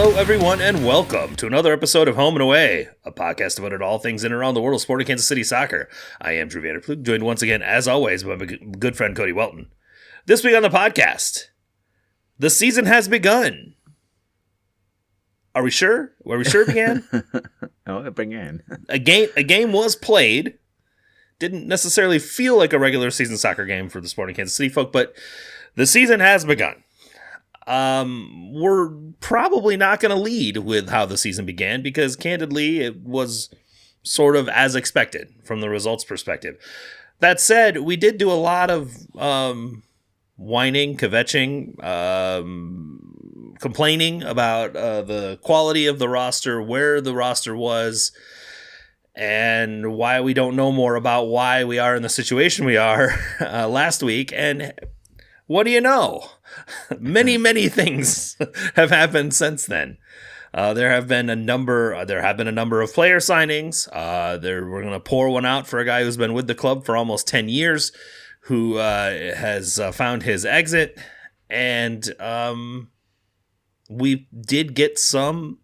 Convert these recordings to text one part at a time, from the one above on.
Hello, everyone, and welcome to another episode of Home and Away, a podcast devoted to all things in and around the world of sport in Kansas City soccer. I am Drew Vanderploeg, joined once again, as always, by my good friend Cody Welton. This week on the podcast, the season has begun. Are we sure? Are we sure it began? Oh, it began. A game was played. Didn't necessarily feel like a regular season soccer game for the Sporting Kansas City folk, but the season has begun. We're probably not going to lead with how the season began because, candidly, it was sort of as expected from the results perspective. That said, we did do a lot of whining, kvetching, complaining about the quality of the roster, where the roster was, and why we don't know more about why we are in the situation we are last week. And what do you know? Many things have happened since then. There have been a number of player signings. We're going to pour one out for a guy who's been with the club for almost 10 years, who has found his exit, and we did get some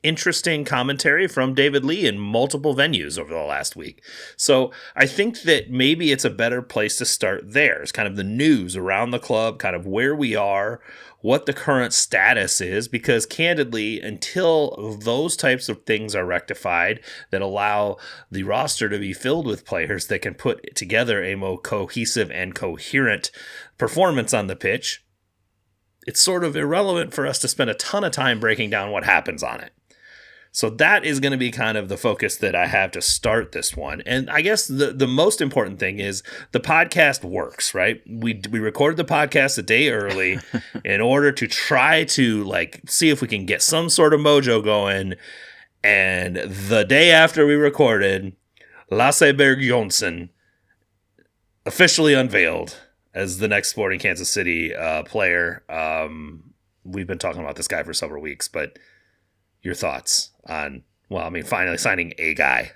interesting commentary from David Lee in multiple venues over the last week. So I think that maybe it's a better place to start there. It's kind of the news around the club, kind of where we are, what the current status is, because candidly, until those types of things are rectified that allow the roster to be filled with players that can put together a more cohesive and coherent performance on the pitch, it's sort of irrelevant for us to spend a ton of time breaking down what happens on it. So that is going to be kind of the focus that I have to start this one. And I guess the most important thing is the podcast works, right? We recorded the podcast a day early in order to try to see if we can get some sort of mojo going. And the day after we recorded, Lasse Berg Johnsen officially unveiled as the next Sporting Kansas City player. We've been talking about this guy for several weeks, but your thoughts on, finally signing a guy?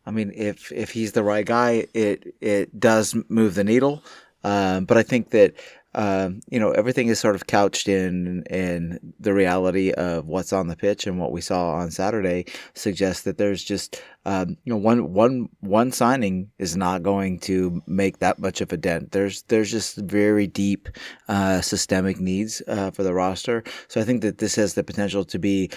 I mean, if he's the right guy, it does move the needle. But I think that, everything is sort of couched in the reality of what's on the pitch, and what we saw on Saturday suggests that there's just, one signing is not going to make that much of a dent. There's just very deep systemic needs for the roster. So I think that this has the potential to be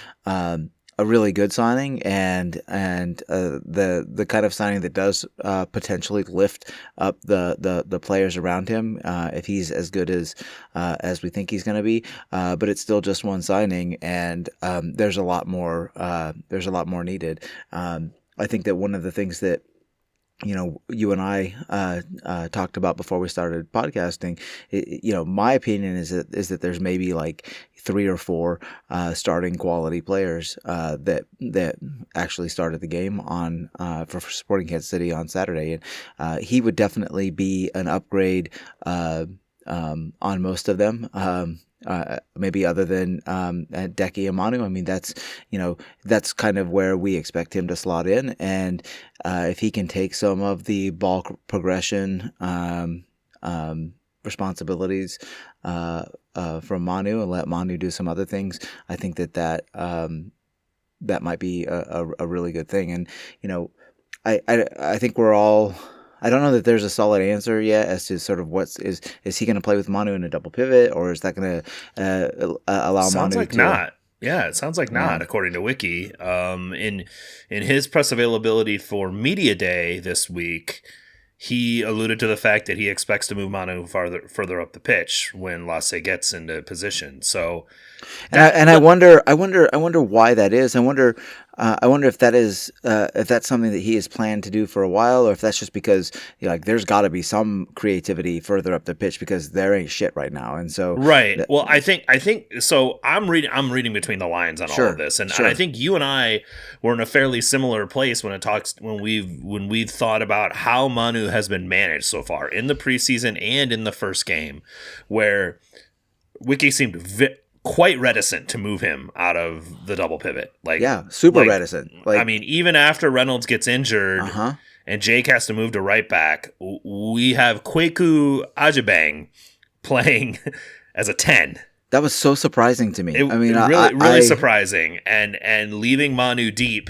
a really good signing, and the kind of signing that does potentially lift up the players around him if he's as good as we think he's going to be. But it's still just one signing, and there's a lot more needed. I think that one of the things that you and I talked about before we started podcasting, my opinion is that there's maybe like 3 or 4 starting quality players that actually started the game on for Sporting Kansas City on Saturday, and he would definitely be an upgrade on most of them. Maybe other than Deki and Manu. I mean, that's kind of where we expect him to slot in. And if he can take some of the ball progression responsibilities from Manu and let Manu do some other things, I think that might be a really good thing. And, I think we're all... I don't know that there's a solid answer yet as to sort of is he going to play with Manu in a double pivot, or is that going to allow sounds Manu like to... not. Yeah, it sounds like not, according to Wiki. In his press availability for Media Day this week, he alluded to the fact that he expects to move Manu further up the pitch when Lasse gets into position. So, I wonder why that is. I wonder if that is if that's something that he has planned to do for a while, or if that's just because there's got to be some creativity further up the pitch because there ain't shit right now. And so right. Well, I think so. I'm reading between the lines on all of this, and I think you and I were in a fairly similar place when we've thought about how Manu has been managed so far in the preseason and in the first game, where Wiki seemed quite reticent to move him out of the double pivot. Super reticent. Even after Reynolds gets injured and Jake has to move to right back, we have Kweku Ajibang playing as a 10. That was so surprising to me. Really surprising, and leaving Manu deep.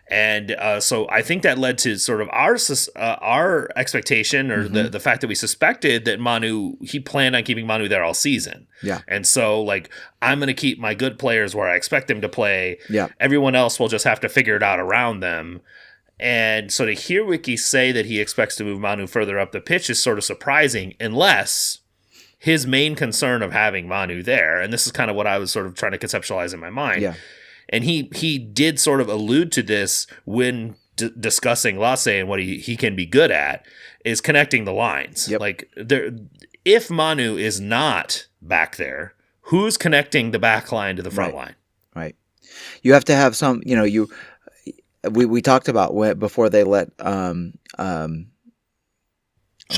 And so I think that led to sort of our expectation, or the fact that we suspected that he planned on keeping Manu there all season. Yeah. And so, like, I'm going to keep my good players where I expect them to play. Yeah. Everyone else will just have to figure it out around them. And so to hear Wiki say that he expects to move Manu further up the pitch is sort of surprising, unless his main concern of having Manu there, and this is kind of what I was sort of trying to conceptualize in my mind. Yeah. And he did sort of allude to this when discussing Lasse and what he can be good at, is connecting the lines. Yep. Like, if Manu is not back there, who's connecting the back line to the front line? Right. You have to have some, we talked about before they let Salloi.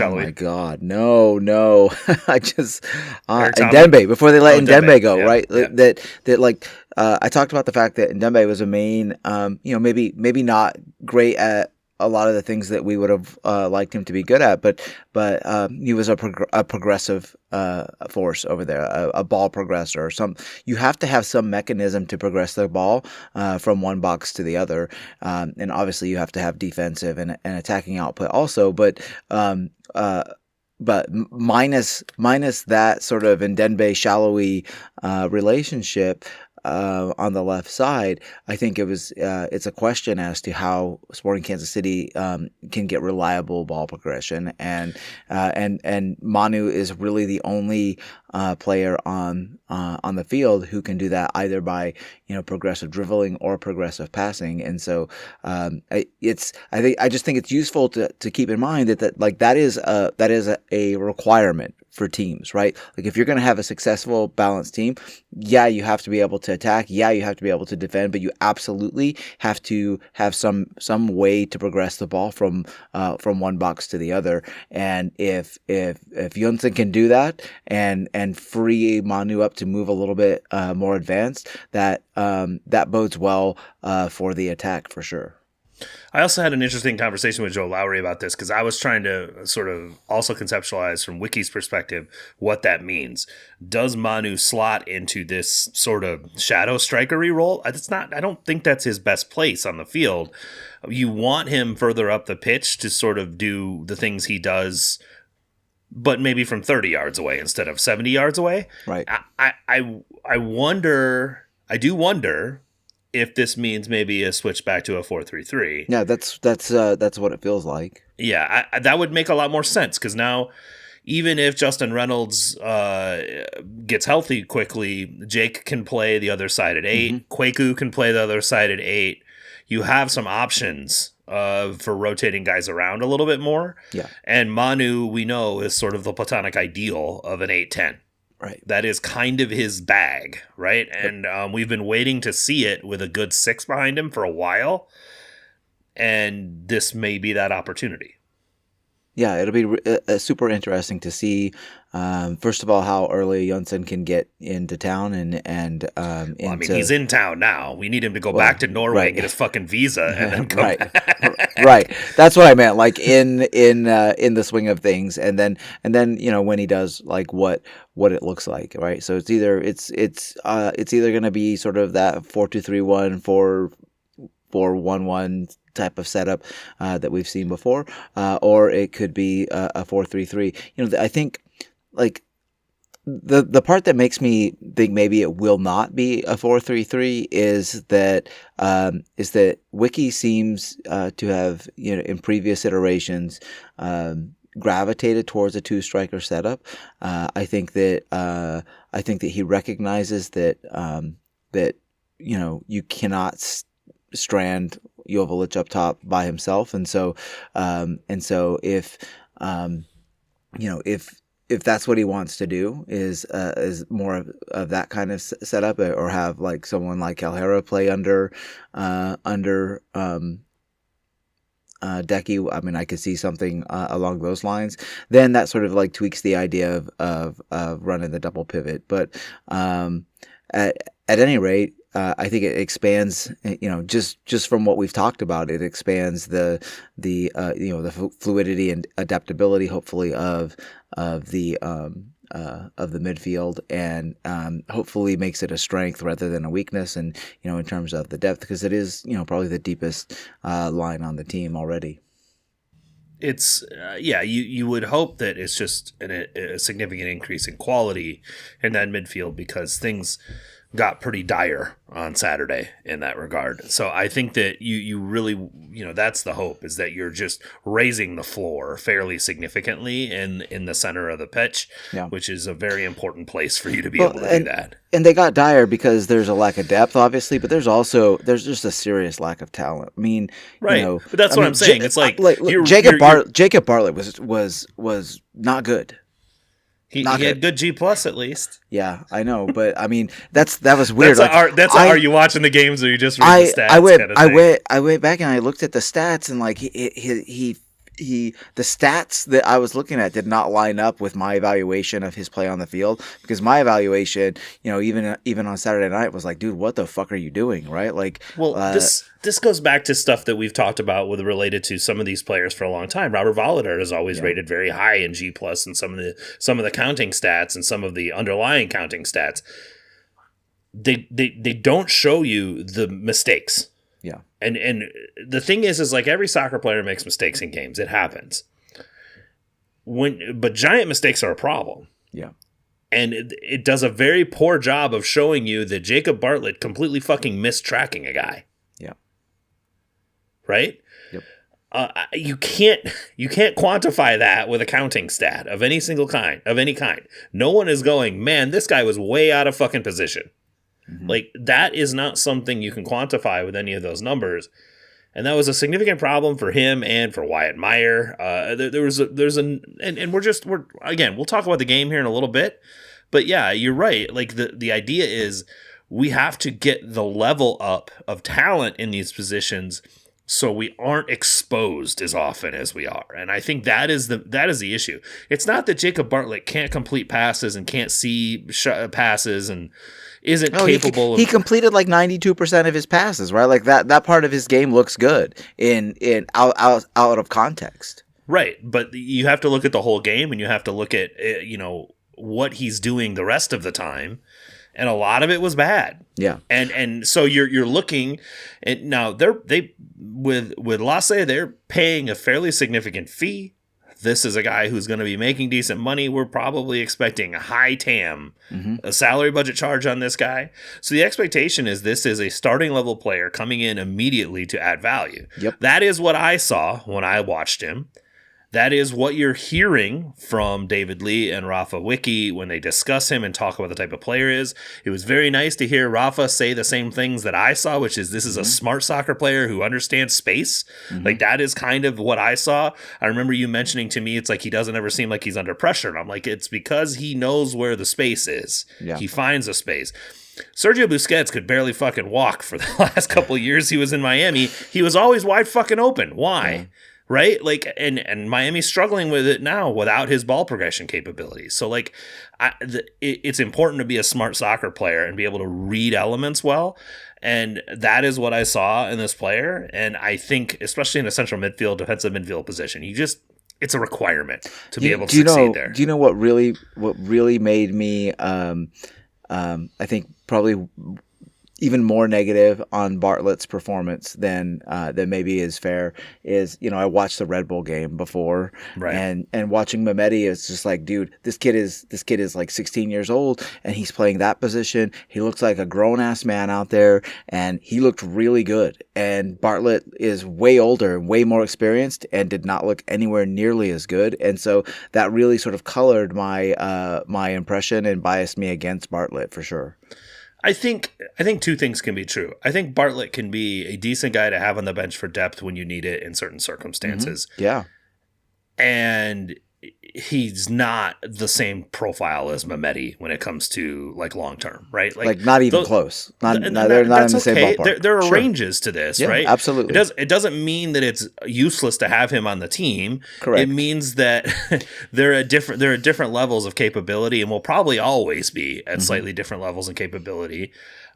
Oh my God! No! I just Ndembe, before they let Ndembe go, right? Yeah. That like I talked about the fact that Ndembe was a main, maybe not great at a lot of the things that we would have liked him to be good at, but he was a progressive force over there, a ball progressor or some. You have to have some mechanism to progress the ball from one box to the other, and obviously you have to have defensive and attacking output also, but minus that sort of Ndembe Salloi relationship. On the left side, I think it's a question as to how Sporting Kansas City can get reliable ball progression, and Manu is really the only player on the field who can do that, either by progressive dribbling or progressive passing. And so I just think it's useful to keep in mind that is a requirement for teams, right? Like, if you're going to have a successful, balanced team, yeah, you have to be able to attack. Yeah, you have to be able to defend, but you absolutely have to have some way to progress the ball from one box to the other. And if Johnsen can do that and free Manu up to move a little bit more advanced, that bodes well for the attack for sure. I also had an interesting conversation with Joe Lowry about this, because I was trying to sort of also conceptualize from Wiki's perspective what that means. Does Manu slot into this sort of shadow striker-y role? I don't think that's his best place on the field. You want him further up the pitch to sort of do the things he does, but maybe from 30 yards away instead of 70 yards away. Right. I do wonder if this means maybe a switch back to a 4-3-3. Yeah, that's what it feels like. Yeah, that would make a lot more sense, because now, even if Justin Reynolds gets healthy quickly, Jake can play the other side at 8. Kweku can play the other side at 8. You have some options for rotating guys around a little bit more. Yeah. And Manu, we know, is sort of the platonic ideal of an 8-10. Right. That is kind of his bag, right? And we've been waiting to see it with a good 6 behind him for a while, and this may be that opportunity. Yeah, it'll be super interesting to see. First of all, how early Johnsen can get into town, and he's in town now. We need him to go back to Norway and get his fucking visa, and then come back. Right. That's what I meant. Like in the swing of things, and then when he does, like what it looks like, right? So it's either going to be sort of that 4-2-3-1, 4-1-1 type of setup that we've seen before, or it could be a 4-3-3. I think, like, the part that makes me think maybe it will not be a 4-3-3 is that Wiki seems to have, in previous iterations, gravitated towards a 2-striker setup. I think that he recognizes that you cannot strand Joveljic up top by himself, and so if that's what he wants to do is more of that kind of setup, or have like someone like Calhera play under Decky. I mean, I could see something along those lines. Then that sort of like tweaks the idea of running the double pivot. But at any rate, I think it expands. Just from what we've talked about, it expands the fluidity and adaptability, hopefully, of the of the midfield, and hopefully makes it a strength rather than a weakness. And in terms of the depth, because it is probably the deepest line on the team already. It's you would hope that it's just a significant increase in quality in that midfield, because things got pretty dire on Saturday in that regard. So I think that you really, that's the hope, is that you're just raising the floor fairly significantly in the center of the pitch, which is a very important place for you to be able to do that. And they got dire because there's a lack of depth, obviously, but there's just a serious lack of talent. I mean, right. But that's what I'm saying. It's like Jacob Bartlett was not good. He had good G+ at least. Yeah, I know, but I mean that was weird. Are you watching the games, or you just read the stats? I went back and I looked at the stats, and like the stats that I was looking at did not line up with my evaluation of his play on the field, because my evaluation, even on Saturday night, was like, dude, what the fuck are you doing, right? Like, well, this goes back to stuff that we've talked about related to some of these players for a long time. Robert Volador is always rated very high in G+ and some of the counting stats and some of the underlying counting stats. They don't show you the mistakes. Yeah. And the thing is like, every soccer player makes mistakes in games. It happens. But giant mistakes are a problem. Yeah. And it does a very poor job of showing you that Jacob Bartlett completely fucking missed tracking a guy. Yeah. Right? Yep. You can't quantify that with a counting stat of any kind. No one is going, man, this guy was way out of fucking position. Mm-hmm. Like, that is not something you can quantify with any of those numbers. And that was a significant problem for him and for Wyatt Meyer. We'll talk about the game here in a little bit, but yeah, you're right. Like, the idea is we have to get the level up of talent in these positions, so we aren't exposed as often as we are. And I think that is the issue. It's not that Jacob Bartlett can't complete passes and can't see passes and isn't capable. He completed like 92% of his passes, right? Like that part of his game looks good in out of context. Right, but you have to look at the whole game, and you have to look at what he's doing the rest of the time. And a lot of it was bad. Yeah. And so you're looking at, now with Lasse, they're paying a fairly significant fee. This is a guy who's going to be making decent money. We're probably expecting a high TAM, a salary budget charge on this guy. So the expectation is this is a starting level player coming in immediately to add value. Yep. That is what I saw when I watched him. That is what you're hearing from David Lee and Rafa Wicki when they discuss him and talk about the type of player he is. It was very nice to hear Rafa say the same things that I saw, which is this is a smart soccer player who understands space. Like, that is kind of what I saw. I remember you mentioning to me, it's like he doesn't ever seem like he's under pressure. And I'm like, it's because he knows where the space is. Yeah. He finds a space. Sergio Busquets could barely fucking walk for the last couple of years he was in Miami. He was always wide fucking open. Why? Yeah. Right? Like, and Miami's struggling with it now without his ball progression capabilities. So, like, it's important to be a smart soccer player and be able to read elements well. And that is what I saw in this player. And I think, especially in a central midfield, defensive midfield position, it's a requirement to be able to succeed there. Do you know what really made me, I think probably even more negative on Bartlett's performance than maybe is fair is, I watched the Red Bull game before, right. and watching Mehmeti is just like, dude, this kid is like 16 years old and he's playing that position. He looks like a grown ass man out there, and he looked really good. And Bartlett is way older and way more experienced and did not look anywhere nearly as good. And so that really sort of colored my my impression and biased me against Bartlett for sure. I think two things can be true. I think Bartlett can be a decent guy to have on the bench for depth when you need it in certain circumstances. Yeah. And he's not the same profile as Mehmeti when it comes to like long term, right? Like not even close. They're not in the same ballpark. There are ranges to this, right? Absolutely. It doesn't mean that it's useless to have him on the team. Correct. It means that there are different levels of capability, and will probably always be at slightly different levels of capability.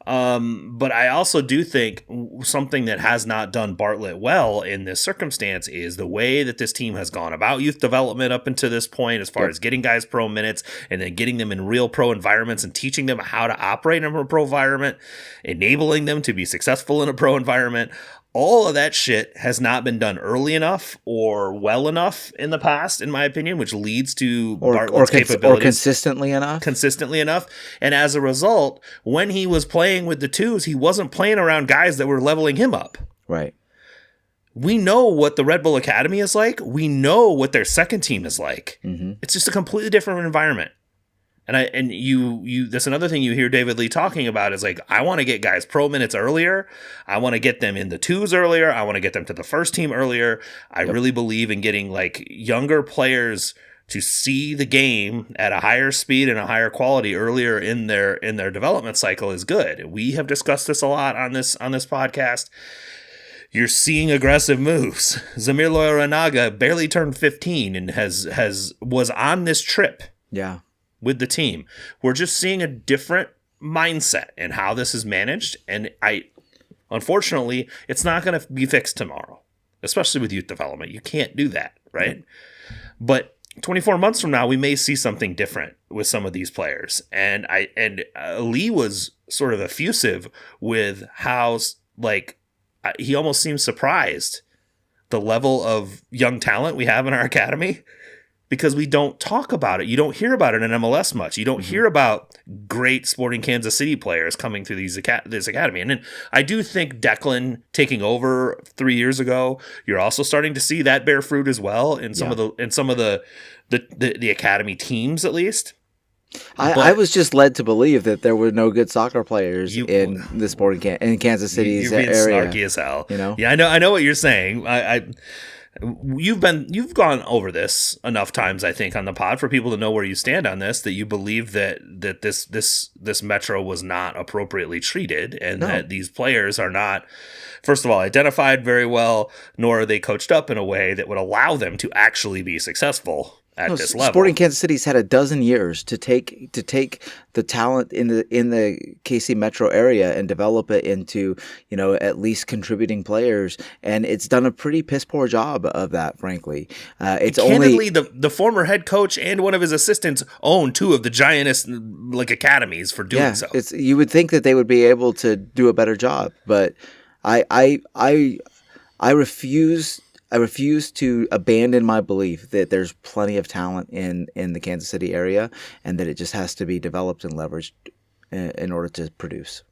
But I also do think something that has not done Bartlett well in this circumstance is the way that this team has gone about youth development up until this point, as far as getting guys pro minutes and then getting them in real pro environments and teaching them how to operate in a pro environment, enabling them to be successful in a pro environment. All of that shit has not been done early enough or well enough in the past, in my opinion, which leads to Bartlett's capabilities. Or consistently enough. Consistently enough. And as a result, when he was playing with the twos, he wasn't playing around guys that were leveling him up. Right. We know what the Red Bull Academy is like. We know what their second team is like. Mm-hmm. It's just a completely different environment. And you that's another thing you hear David Lee talking about is like, I want to get guys pro minutes earlier. I want to get them in the twos earlier. I want to get them to the first team earlier. I really believe in getting like younger players to see the game at a higher speed and a higher quality earlier in their development cycle is good. We have discussed this a lot on this podcast. You're seeing aggressive moves. Zamir Loyoranaga barely turned 15 and was on this trip. Yeah. With the team. We're just seeing a different mindset in how this is managed. And unfortunately, it's not going to be fixed tomorrow, especially with youth development. You can't do that, right? Mm-hmm. But 24 months from now, we may see something different with some of these players. And Lee was sort of effusive with how, like, he almost seemed surprised the level of young talent we have in our academy. Because we don't talk about it. You don't hear about it in MLS much. You don't hear about great Sporting Kansas City players coming through this academy. And then I do think Declan taking over 3 years ago, you're also starting to see that bear fruit as well in some of the academy teams, at least. I was just led to believe that there were no good soccer players in the Sporting in Kansas City's area. You're being snarky as hell. You know? Yeah, I know what you're saying. You've gone over this enough times, I think, on the pod for people to know where you stand on this, that you believe that this Metro was not appropriately treated and that these players are not, first of all, identified very well, nor are they coached up in a way that would allow them to actually be successful at this level. Sporting Kansas City's had a dozen years to take the talent in the KC Metro area and develop it into, at least contributing players, and it's done a pretty piss poor job of that, frankly. Candidly, the former head coach and one of his assistants own two of the giantest academies for doing so. You would think that they would be able to do a better job, but I refuse to abandon my belief that there's plenty of talent in the Kansas City area and that it just has to be developed and leveraged in order to produce.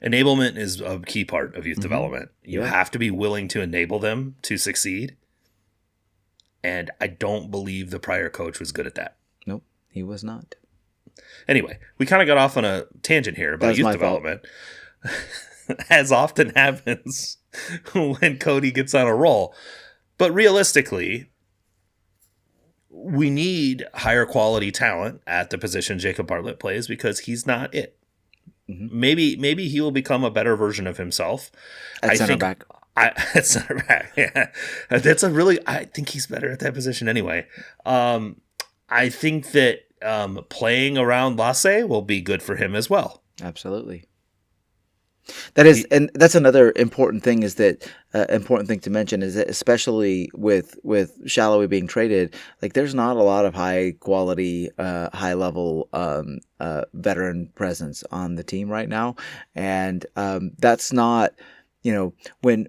Enablement is a key part of youth development. You have to be willing to enable them to succeed. And I don't believe the prior coach was good at that. Nope, he was not. Anyway, we kind of got off on a tangent here about youth development. As often happens when Cody gets on a roll. But realistically, we need higher quality talent at the position Jacob Bartlett plays because he's not it. Mm-hmm. Maybe he will become a better version of himself. At center back. At center back, yeah. I think he's better at that position anyway. I think that playing around Lasse will be good for him as well. Absolutely. That is, and that's another important thing important thing to mention is that especially with Salloi being traded, there's not a lot of high quality, high level veteran presence on the team right now, and that's not. When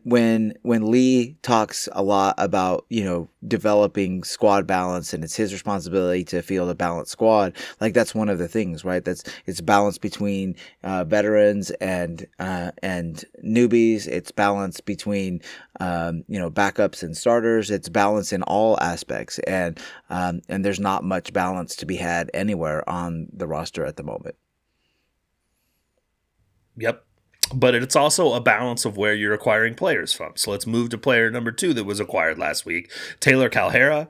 Lee talks a lot about, developing squad balance and it's his responsibility to field a balanced squad, that's one of the things, right? It's balance between veterans and newbies. It's balance between, backups and starters. It's balance in all aspects. And there's not much balance to be had anywhere on the roster at the moment. Yep. But it's also a balance of where you're acquiring players from. So let's move to player number 2 that was acquired last week, Taylor Calhera.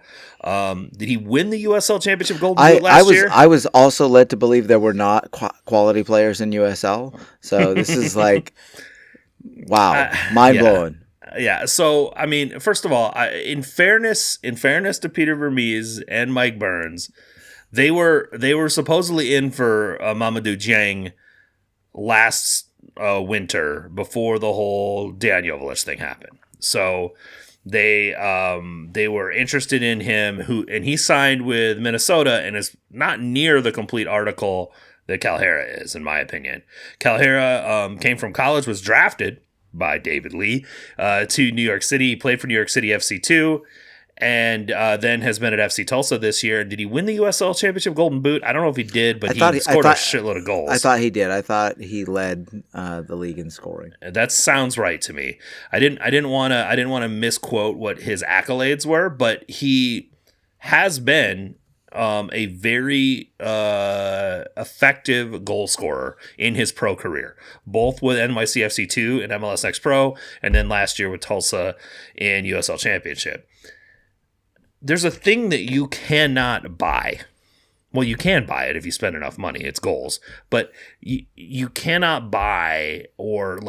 Did he win the USL Championship Golden Boot last year? I was also led to believe there were not quality players in USL. So this is wow, mind-blowing. Yeah. So, I mean, first of all, in fairness to Peter Vermees and Mike Burns, they were supposedly in for Mamadou Dieng last winter before the whole Daniel Salloi thing happened. So they were interested in him, and he signed with Minnesota and is not near the complete article that Calhera is, in my opinion. Calhera came from college, was drafted by David Lee to New York City. He played for New York City FC2, and then has been at FC Tulsa this year. Did he win the USL Championship Golden Boot? I don't know if he did, but he scored a shitload of goals. I thought he did. I thought he led the league in scoring. That sounds right to me. I didn't want to misquote what his accolades were, but he has been a very effective goal scorer in his pro career, both with NYCFC2 and MLS Next Pro, and then last year with Tulsa in USL Championship. There's a thing that you cannot buy. Well, you can buy it if you spend enough money. It's goals. But you cannot buy or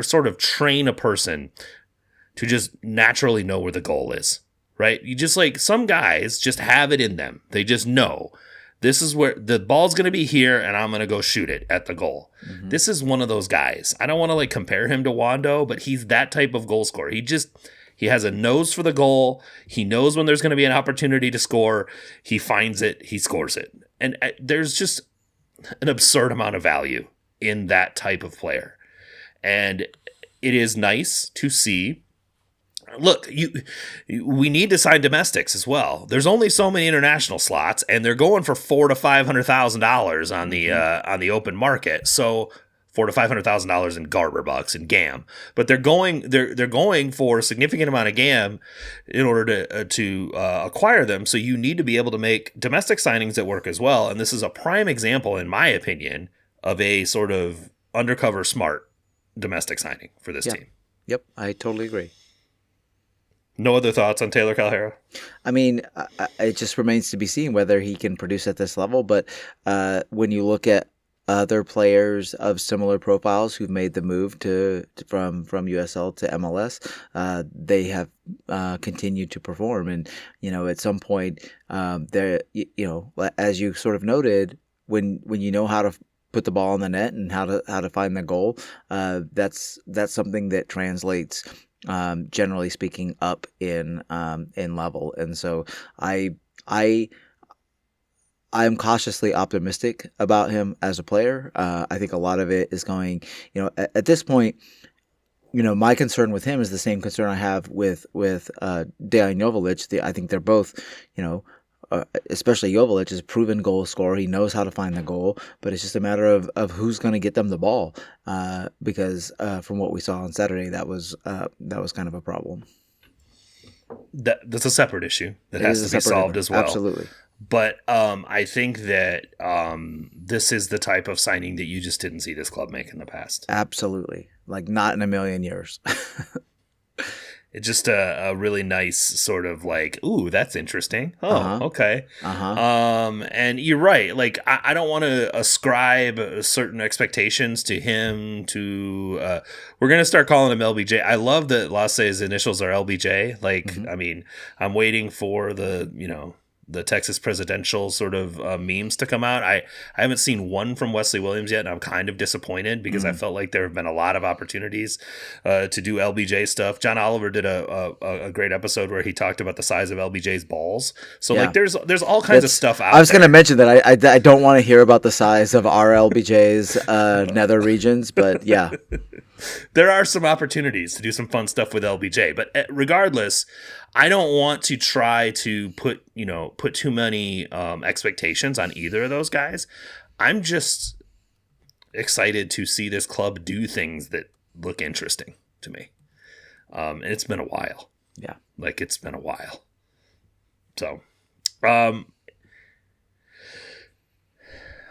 sort of train a person to just naturally know where the goal is, right? You just some guys just have it in them. They just know this is where the ball's going to be here and I'm going to go shoot it at the goal. Mm-hmm. This is one of those guys. I don't want to compare him to Wando, but he's that type of goal scorer. He has a nose for the goal. He knows when there's going to be an opportunity to score. He finds it. He scores it. And there's just an absurd amount of value in that type of player. And it is nice to see. Look, we need to sign domestics as well. There's only so many international slots, and they're going for $400,000 to $500,000 on the open market. So $400,000 to $500,000 in Garber bucks and GAM, but they're going for a significant amount of GAM in order to acquire them. So you need to be able to make domestic signings that work as well. And this is a prime example, in my opinion, of a sort of undercover smart domestic signing for this team. Yep, I totally agree. No other thoughts on Taylor Calhera? I mean, it just remains to be seen whether he can produce at this level. But when you look at other players of similar profiles who've made the move from USL to MLS, they have continued to perform. And at some point, there, as you sort of noted, when you know how to put the ball in the net and how to find the goal, that's something that translates, generally speaking, up in level. And so I'm cautiously optimistic about him as a player. I think a lot of it is going, at this point, my concern with him is the same concern I have with Dejan Joveljic. I think they're both, especially Joveljic is a proven goal scorer. He knows how to find the goal, but it's just a matter of who's going to get them the ball. Because from what we saw on Saturday, that was kind of a problem. That's a separate issue that has to be solved as well. Absolutely. But I think that this is the type of signing that you just didn't see this club make in the past. Absolutely. Not in a million years. It's just a really nice sort of ooh, that's interesting. Oh, okay. And you're right. I don't want to ascribe certain expectations to him we're going to start calling him LBJ. I love that Lasse's initials are LBJ. I mean, I'm waiting for the Texas presidential sort of memes to come out. I haven't seen one from Wesley Williams yet, and I'm kind of disappointed because I felt like there have been a lot of opportunities to do LBJ stuff. John Oliver did a great episode where he talked about the size of LBJ's balls. So there's all kinds of stuff out there. I was going to mention that I don't want to hear about the size of our LBJ's nether regions, but yeah. There are some opportunities to do some fun stuff with LBJ, but regardless, I don't want to try to put too many expectations on either of those guys. I'm just excited to see this club do things that look interesting to me. And it's been a while. Yeah. It's been a while. So,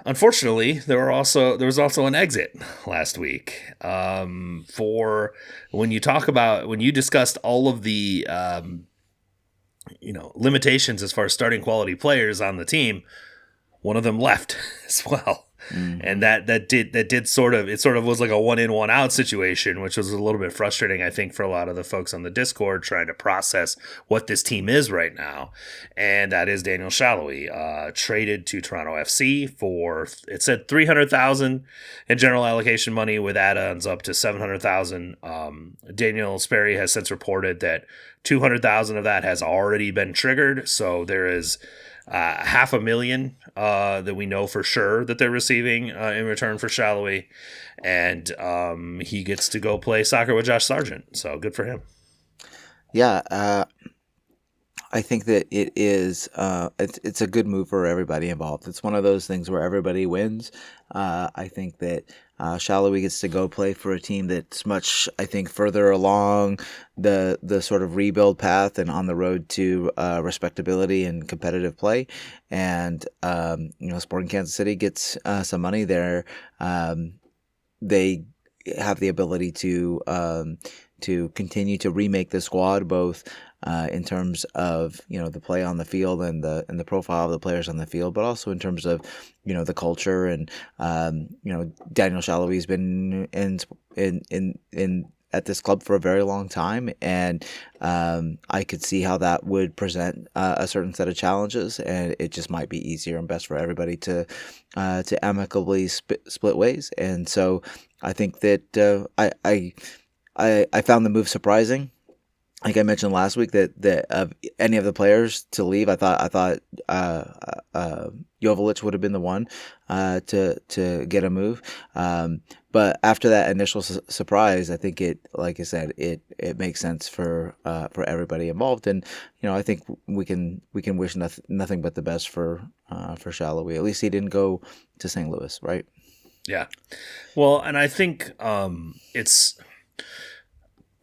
unfortunately, there was also an exit last week for when you discussed all of the limitations as far as starting quality players on the team. One of them left as well. And that did sort of was like a one in, one out situation, which was a little bit frustrating, I think, for a lot of the folks on the Discord trying to process what this team is right now. And that is Daniel Salloi, traded to Toronto FC for, it said 300,000 in general allocation money with add-ons up to 700,000. Daniel Sperry has since reported that 200,000 of that has already been triggered. So there is $500,000 that we know for sure that they're receiving in return for Salloi, and he gets to go play soccer with Josh Sargent. So good for him. Yeah, I think that it is. It's a good move for everybody involved. It's one of those things where everybody wins. I think that Salloi gets to go play for a team that's much, I think, further along the sort of rebuild path and on the road to respectability and competitive play. And Sporting Kansas City gets some money there. They have the ability to continue to remake the squad, both in terms of the play on the field and the profile of the players on the field, but also in terms of the culture. And Daniel Salloi has been in at this club for a very long time, and I could see how that would present a certain set of challenges, and it just might be easier and best for everybody to amicably split ways. And so I think that I found the move surprising. Like I mentioned last week, that of any of the players to leave, I thought Joveljic would have been the one to get a move. But after that initial surprise, I think it, like I said, it makes sense for everybody involved, and I think we can wish nothing but the best for Salloi. At least he didn't go to St. Louis, right? Yeah. Well, and I think it's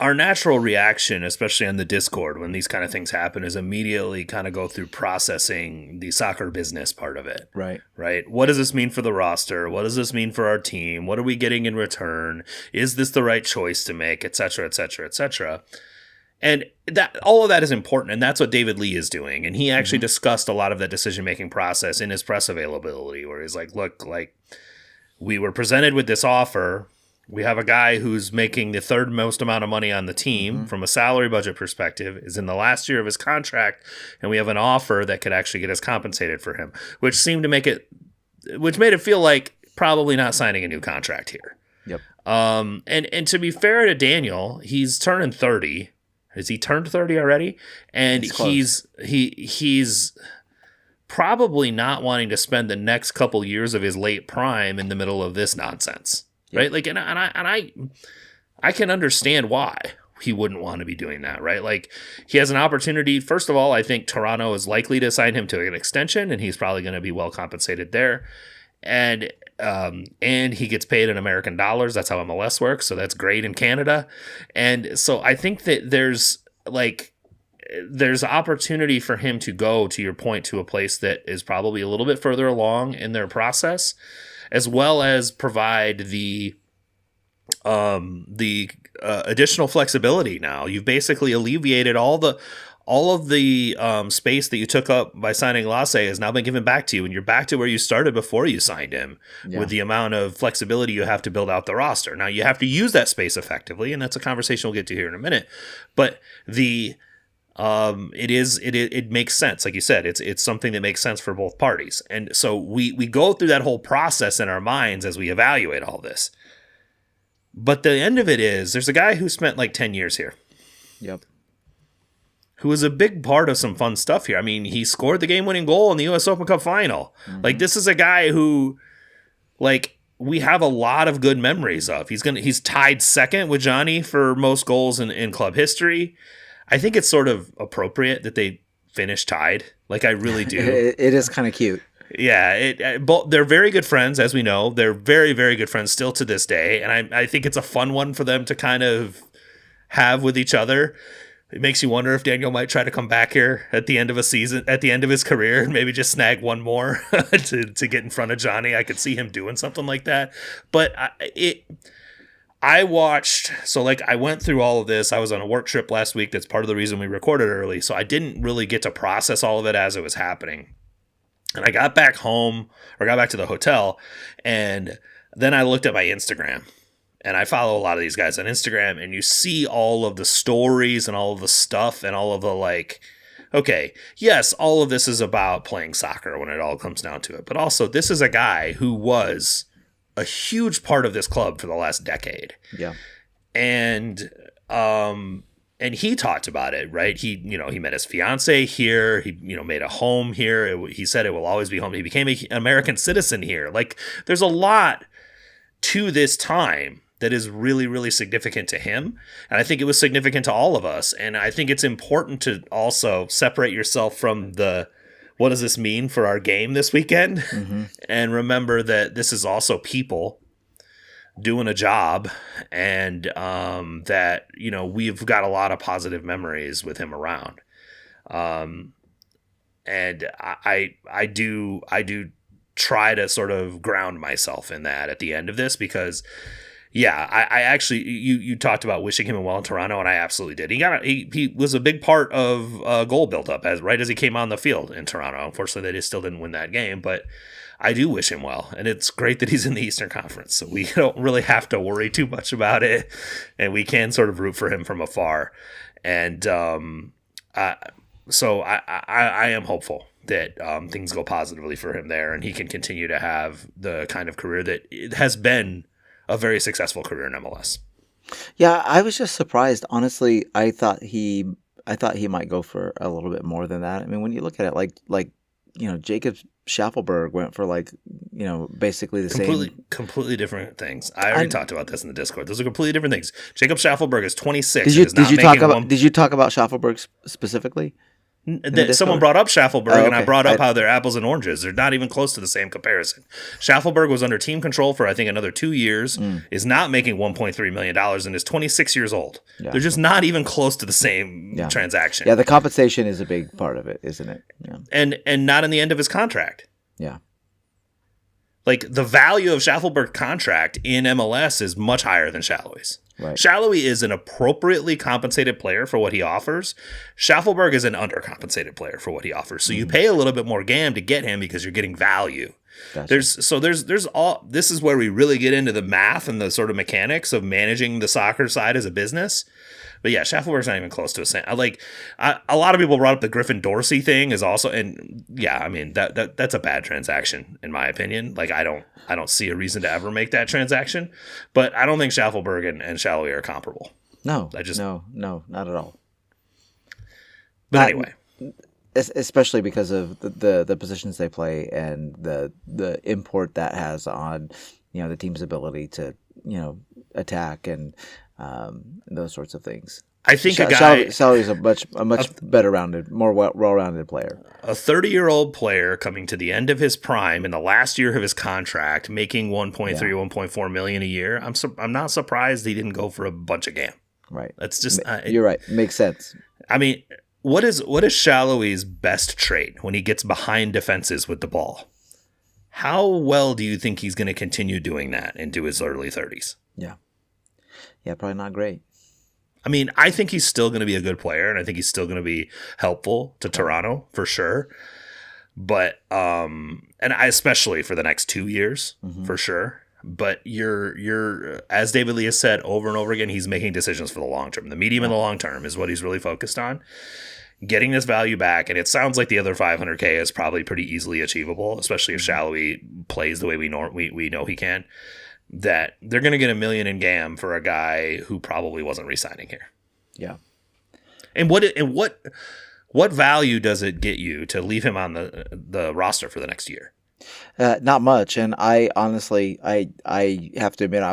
our natural reaction, especially on the Discord, when these kind of things happen, is immediately kind of go through processing the soccer business part of it. Right. Right. What does this mean for the roster? What does this mean for our team? What are we getting in return? Is this the right choice to make? Et cetera, et cetera, et cetera. And that all of that is important, and that's what David Lee is doing. And he actually discussed a lot of that decision-making process in his press availability, where he's like, look, like, we were presented with this offer. We have a guy who's making the third most amount of money on the team from a salary budget perspective, is in the last year of his contract, and we have an offer that could actually get us compensated for him, which made it feel like probably not signing a new contract here. Yep. And to be fair to Daniel, he's turning 30. Has he turned 30 already? And he's probably not wanting to spend the next couple years of his late prime in the middle of this nonsense. Right, like, and I can understand why he wouldn't want to be doing that. Right, like, he has an opportunity. First of all, I think Toronto is likely to sign him to an extension, and he's probably going to be well compensated there. And he gets paid in American dollars. That's how MLS works. So that's great in Canada. And so I think that there's opportunity for him to go, to your point, to a place that is probably a little bit further along in their process, as well as provide the additional flexibility. Now you've basically alleviated all of the space that you took up by signing Lasse has now been given back to you, and you're back to where you started before you signed him, with the amount of flexibility you have to build out the roster. Now you have to use that space effectively, and that's a conversation we'll get to here in a minute. But it makes sense. Like you said, it's something that makes sense for both parties. And so we go through that whole process in our minds as we evaluate all this. But the end of it is, there's a guy who spent like 10 years here. Yep. Who was a big part of some fun stuff here. I mean, he scored the game-winning goal in the U.S. Open Cup final. Like, this is a guy who, like, we have a lot of good memories of. He's tied second with Johnny for most goals in club history. I think it's sort of appropriate that they finish tied. Like, I really do. It is kind of cute. Yeah, they're very good friends, as we know. They're very, very good friends still to this day. And I think it's a fun one for them to kind of have with each other. It makes you wonder if Daniel might try to come back here at the end of a season, at the end of his career, and maybe just snag one more to get in front of Johnny. I could see him doing something like that. But I went through all of this. I was on a work trip last week. That's part of the reason we recorded early. So I didn't really get to process all of it as it was happening. And I got back home, or got back to the hotel, and then I looked at my Instagram. And I follow a lot of these guys on Instagram, and you see all of the stories and all of the stuff and all of the like, okay, yes, all of this is about playing soccer when it all comes down to it. But also, this is a guy who was a huge part of this club for the last decade. Yeah. And he talked about it, right? He met his fiance here. He, made a home here. He said it will always be home. He became an American citizen here. Like, there's a lot to this time that is really, really significant to him. And I think it was significant to all of us. And I think it's important to also separate yourself from what does this mean for our game this weekend? Mm-hmm. And remember that this is also people doing a job, and that, we've got a lot of positive memories with him around. And I do try to sort of ground myself in that at the end of this, because I actually, you talked about wishing him well in Toronto, and I absolutely did. He was a big part of goal build up right as he came on the field in Toronto. Unfortunately, they still didn't win that game, but I do wish him well, and it's great that he's in the Eastern Conference, so we don't really have to worry too much about it, and we can sort of root for him from afar. And so I am hopeful that things go positively for him there, and he can continue to have the kind of career that it has been a very successful career in MLS. Yeah, I was just surprised. Honestly, I thought he might go for a little bit more than that. I mean, when you look at it, like Jacob Schaffelberg went for basically the same. Completely different things. I already talked about this in the Discord. Those are completely different things. Jacob Schaffelberg is 26. Did you talk about Schaffelberg specifically? Someone brought up Schaffelberg, and I brought up how they're apples and oranges. They're not even close to the same comparison. Schaffelberg was under team control for, I think, another 2 years, is not making $1.3 million, and is 26 years old. Yeah. They're just not even close to the same transaction. Yeah, the compensation is a big part of it, isn't it? Yeah. And not in the end of his contract. Yeah. Like, the value of Schaffelberg's contract in MLS is much higher than Salloi's. Right. Salloi is an appropriately compensated player for what he offers. Schaffelberg is an undercompensated player for what he offers. So you pay a little bit more GAM to get him because you're getting value. Gotcha. There's all, this is where we really get into the math and the sort of mechanics of managing the soccer side as a business. But yeah, Schaffelberg's not even close to a cent. A lot of people brought up the Griffin Dorsey thing is also, and yeah, I mean that's a bad transaction in my opinion. Like I don't see a reason to ever make that transaction. But I don't think Schaffelberg and Salloi are comparable. No, no, not at all. But anyway, especially because of the positions they play and the import that has on the team's ability to attack and those sorts of things. I think Salloi is a much better rounded, more well-rounded player. A 30-year-old player coming to the end of his prime in the last year of his contract, making 1.4 million a year. I'm not surprised he didn't go for a bunch of GAM. Right. That's just you're right. Makes sense. I mean, what is Salloi's best trait when he gets behind defenses with the ball? How well do you think he's going to continue doing that into his early 30s? Yeah, probably not great. I mean, I think he's still going to be a good player, and I think he's still going to be helpful to Toronto for sure. But especially for the next 2 years, for sure. But you're as David Lee has said over and over again, he's making decisions for the long term. The medium and the long term is what he's really focused on. Getting this value back, and it sounds like the other 500K is probably pretty easily achievable, especially if Salloi plays the way we know he can. That they're going to get $1 million in GAM for a guy who probably wasn't re-signing here. Yeah. And what value does it get you to leave him on the roster for the next year? Not much. And I honestly, I have to admit, I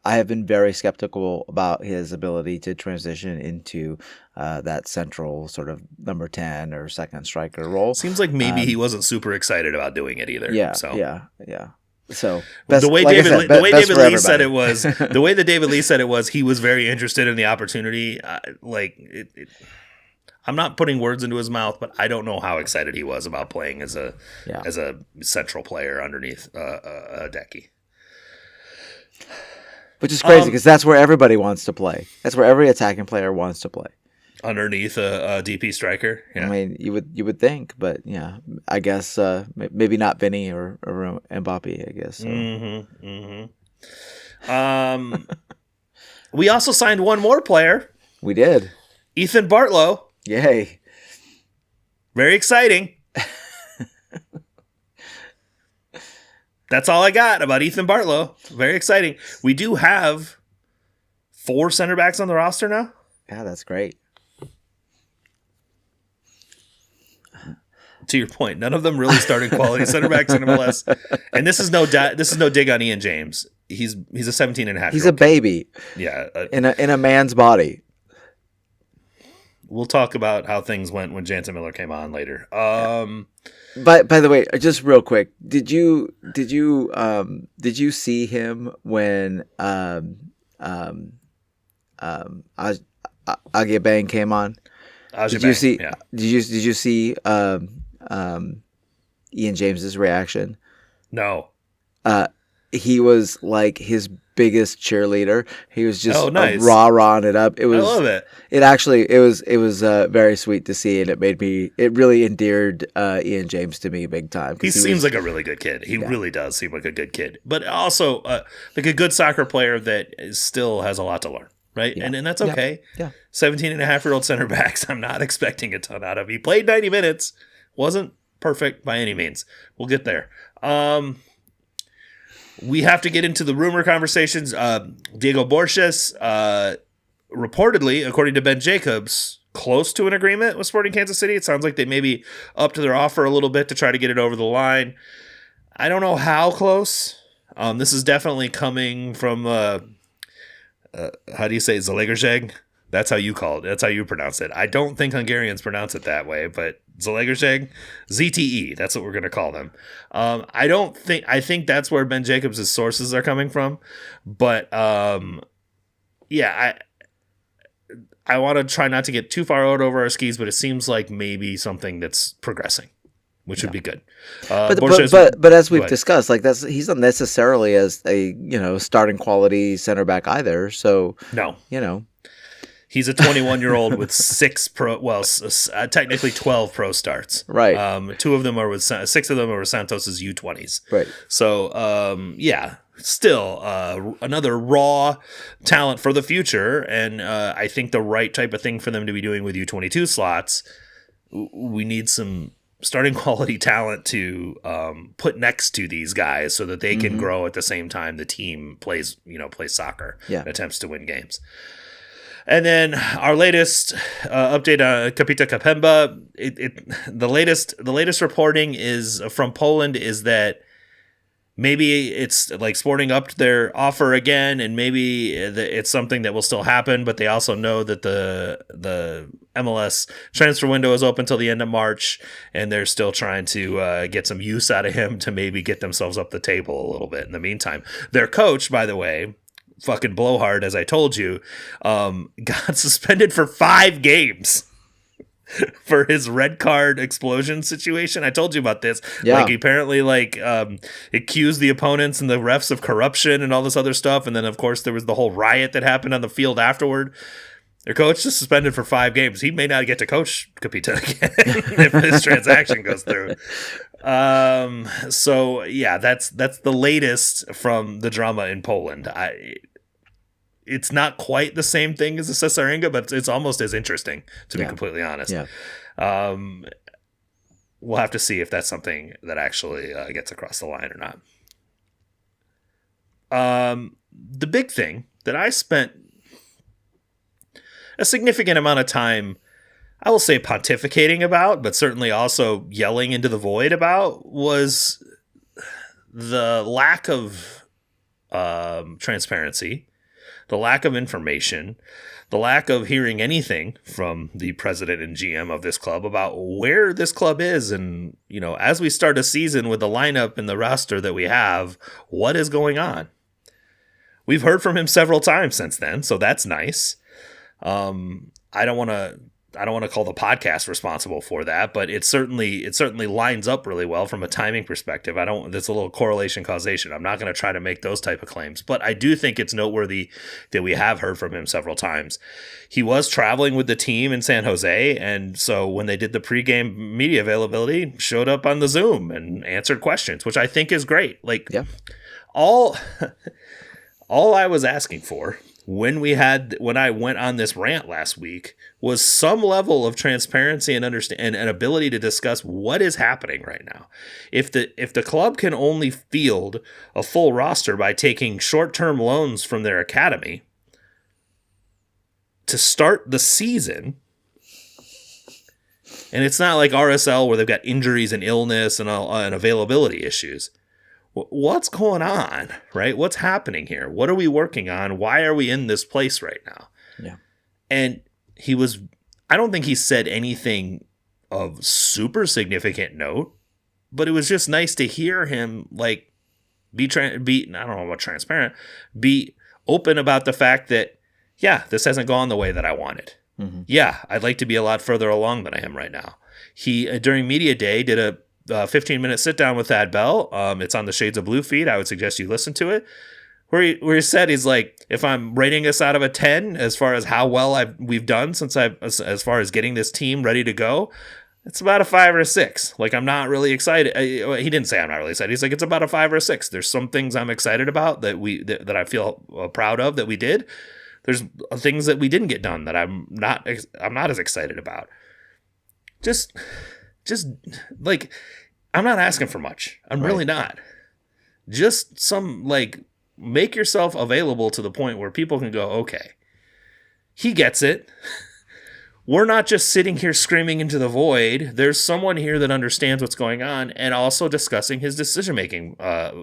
have been very skeptical about his ability to transition into that central sort of number 10 or second striker role. Seems like maybe he wasn't super excited about doing it either. Yeah. So. Yeah. So the way David Lee said it was the way that David Lee said it was he was very interested in the opportunity. I'm not putting words into his mouth, but I don't know how excited he was about playing as a central player underneath Decky. Which is crazy because that's where everybody wants to play. That's where every attacking player wants to play. underneath a DP striker. Yeah. I mean, you would think, but yeah, I guess maybe not Vinny or Mbappe. I guess. So. We also signed one more player. We did. Ethan Bartlow. Yay! Very exciting. That's all I got about Ethan Bartlow. Very exciting. We do have 4 center backs on the roster now. Yeah, that's great. To your point, none of them really started quality center backs in MLS. And this is no dig on Ian James. He's a 17 and a half. He's a baby. Yeah, in a man's body. We'll talk about how things went when Jansen Miller came on later. But by the way, just real quick, did you see him when Agyebang came on? Did you see? Yeah. Did you see Ian James's reaction? No. He was like his biggest cheerleader. He was just nice. rah-rahing it up. I love it. It was very sweet to see, and it really endeared Ian James to me big time. He seems like a really good kid. He really does seem like a good kid, but also like a good soccer player that still has a lot to learn. Right. Yeah. And that's okay. Yeah. 17-and-a-half-year-old center backs, I'm not expecting a ton out of. He played 90 minutes. Wasn't perfect by any means. We'll get there. We have to get into the rumor conversations. Diego Borges, reportedly, according to Ben Jacobs, close to an agreement with Sporting Kansas City. It sounds like they maybe upped their offer a little bit to try to get it over the line. I don't know how close. This is definitely coming from, how do you say, Zalaegerszeg? That's how you call it. That's how you pronounce it. I don't think Hungarians pronounce it that way, but Zalaegerszeg, ZTE. That's what we're going to call them. I think that's where Ben Jacobs' sources are coming from. But yeah, I want to try not to get too far out over our skis, but it seems like maybe something that's progressing, which would be good. But as we've discussed, like he's not necessarily as a starting quality center back either. So no, he's a 21-year-old with technically 12 pro starts. Right. 6 of them are with Santos's U20s. Right. So yeah, still another raw talent for the future, and I think the right type of thing for them to be doing with U22 slots. We need some starting quality talent to put next to these guys so that they can grow at the same time the team plays soccer and attempts to win games. And then our latest update on Kapita Kapemba, the latest reporting is from Poland is that maybe it's like Sporting upped their offer again, and maybe it's something that will still happen, but they also know that the MLS transfer window is open till the end of March, and they're still trying to get some use out of him to maybe get themselves up the table a little bit in the meantime. Their coach, by the way, fucking blowhard, as I told you, got suspended for 5 games for his red card explosion situation. I told you about this. Yeah. Like, he apparently accused the opponents and the refs of corruption and all this other stuff. And then, of course, there was the whole riot that happened on the field afterward. Their coach is suspended for 5 games. He may not get to coach Kapita again if this transaction goes through. So yeah, that's the latest from the drama in Poland. It's not quite the same thing as the Cesarenga, but it's almost as interesting, to be completely honest. Yeah. We'll have to see if that's something that actually gets across the line or not. The big thing that I spent a significant amount of time, I will say, pontificating about, but certainly also yelling into the void about, was the lack of transparency, the lack of information, the lack of hearing anything from the president and GM of this club about where this club is. And, as we start a season with the lineup and the roster that we have, what is going on? We've heard from him several times since then, so that's nice. I don't want to I don't want to call the podcast responsible for that, but it certainly lines up really well from a timing perspective. There's a little correlation causation. I'm not going to try to make those type of claims, but I do think it's noteworthy that we have heard from him several times. He was traveling with the team in San Jose, and so when they did the pregame media availability, showed up on the Zoom and answered questions, which I think is great. Like, yeah. all I was asking for when I went on this rant last week was some level of transparency and understand and ability to discuss what is happening right now. If the club can only field a full roster by taking short-term loans from their academy to start the season, and it's not like RSL where they've got injuries and illness and availability issues. What's going on, right? What's happening here? What are we working on? Why are we in this place right now? Yeah. And I don't think he said anything of super significant note, but it was just nice to hear him like I don't know about transparent, be open about the fact that, yeah, this hasn't gone the way that I wanted. Mm-hmm. Yeah, I'd like to be a lot further along than I am right now. He, during media day, did a 15-minute sit down with Thad Bell. It's on the Shades of Blue feed. I would suggest you listen to it. Where he said, he's like, if I'm rating us out of a 10 as far as how well we've done as far as getting this team ready to go, it's about a 5 or a 6. Like, I'm not really excited. He didn't say I'm not really excited. He's like, it's about a 5 or a 6. There's some things I'm excited about that I feel proud of that we did. There's things that we didn't get done that I'm not as excited about. Just like, I'm not asking for much. I'm really not. Just some, like, make yourself available to the point where people can go, okay, he gets it. We're not just sitting here screaming into the void. There's someone here that understands what's going on, and also discussing his decision-making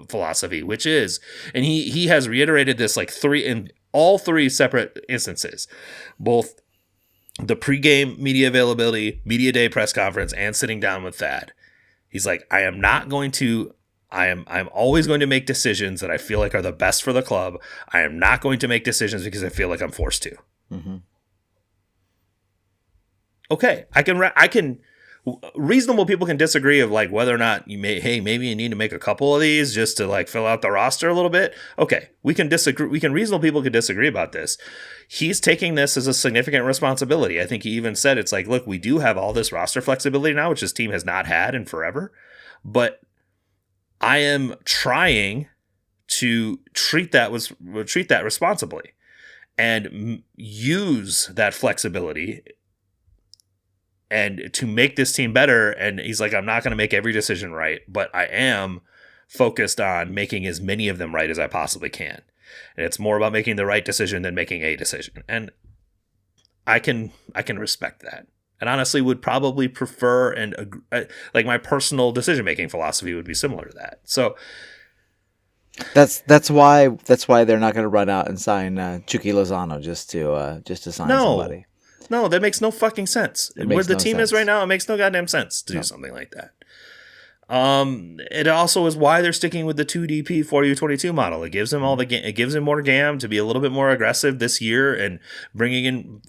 philosophy, which is, and he has reiterated this like in all 3 separate instances, both the pregame media availability, media day press conference, and sitting down with Thad. He's like, I'm always going to make decisions that I feel like are the best for the club. I am not going to make decisions because I feel like I'm forced to. Mm-hmm. Okay, I can. Reasonable people can disagree of like whether or not maybe you need to make a couple of these just to like fill out the roster a little bit. Okay, we can disagree. Reasonable people can disagree about this. He's taking this as a significant responsibility. I think he even said it's like, look, we do have all this roster flexibility now, which this team has not had in forever, but I am trying to treat that responsibly and use that flexibility and to make this team better. And he's like, I'm not going to make every decision right, but I am focused on making as many of them right as I possibly can. And it's more about making the right decision than making a decision. And I can respect that. And honestly would probably prefer like my personal decision-making philosophy would be similar to that. So that's why they're not going to run out and sign Chucky Lozano just to sign somebody. No, that makes no fucking sense. Where the team is right now, it makes no goddamn sense to do something like that. It also is why they're sticking with the 2DP 4U22 model. It gives him more GAM to be a little bit more aggressive this year and bringing in.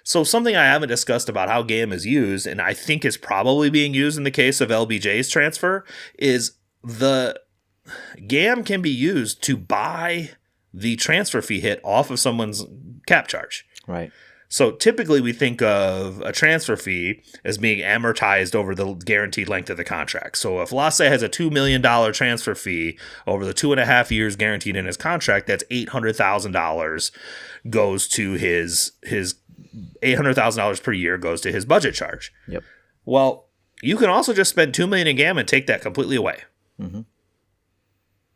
So something I haven't discussed about how GAM is used, and I think is probably being used in the case of LBJ's transfer, is the GAM can be used to buy the transfer fee hit off of someone's cap charge. Right. So typically we think of a transfer fee as being amortized over the guaranteed length of the contract. So if Lasse has a $2 million transfer fee over the 2.5 years guaranteed in his contract, that's $800,000 goes to his $800,000 per year goes to his budget charge. Yep. Well, you can also just spend $2 million in GAM and take that completely away. Mm-hmm.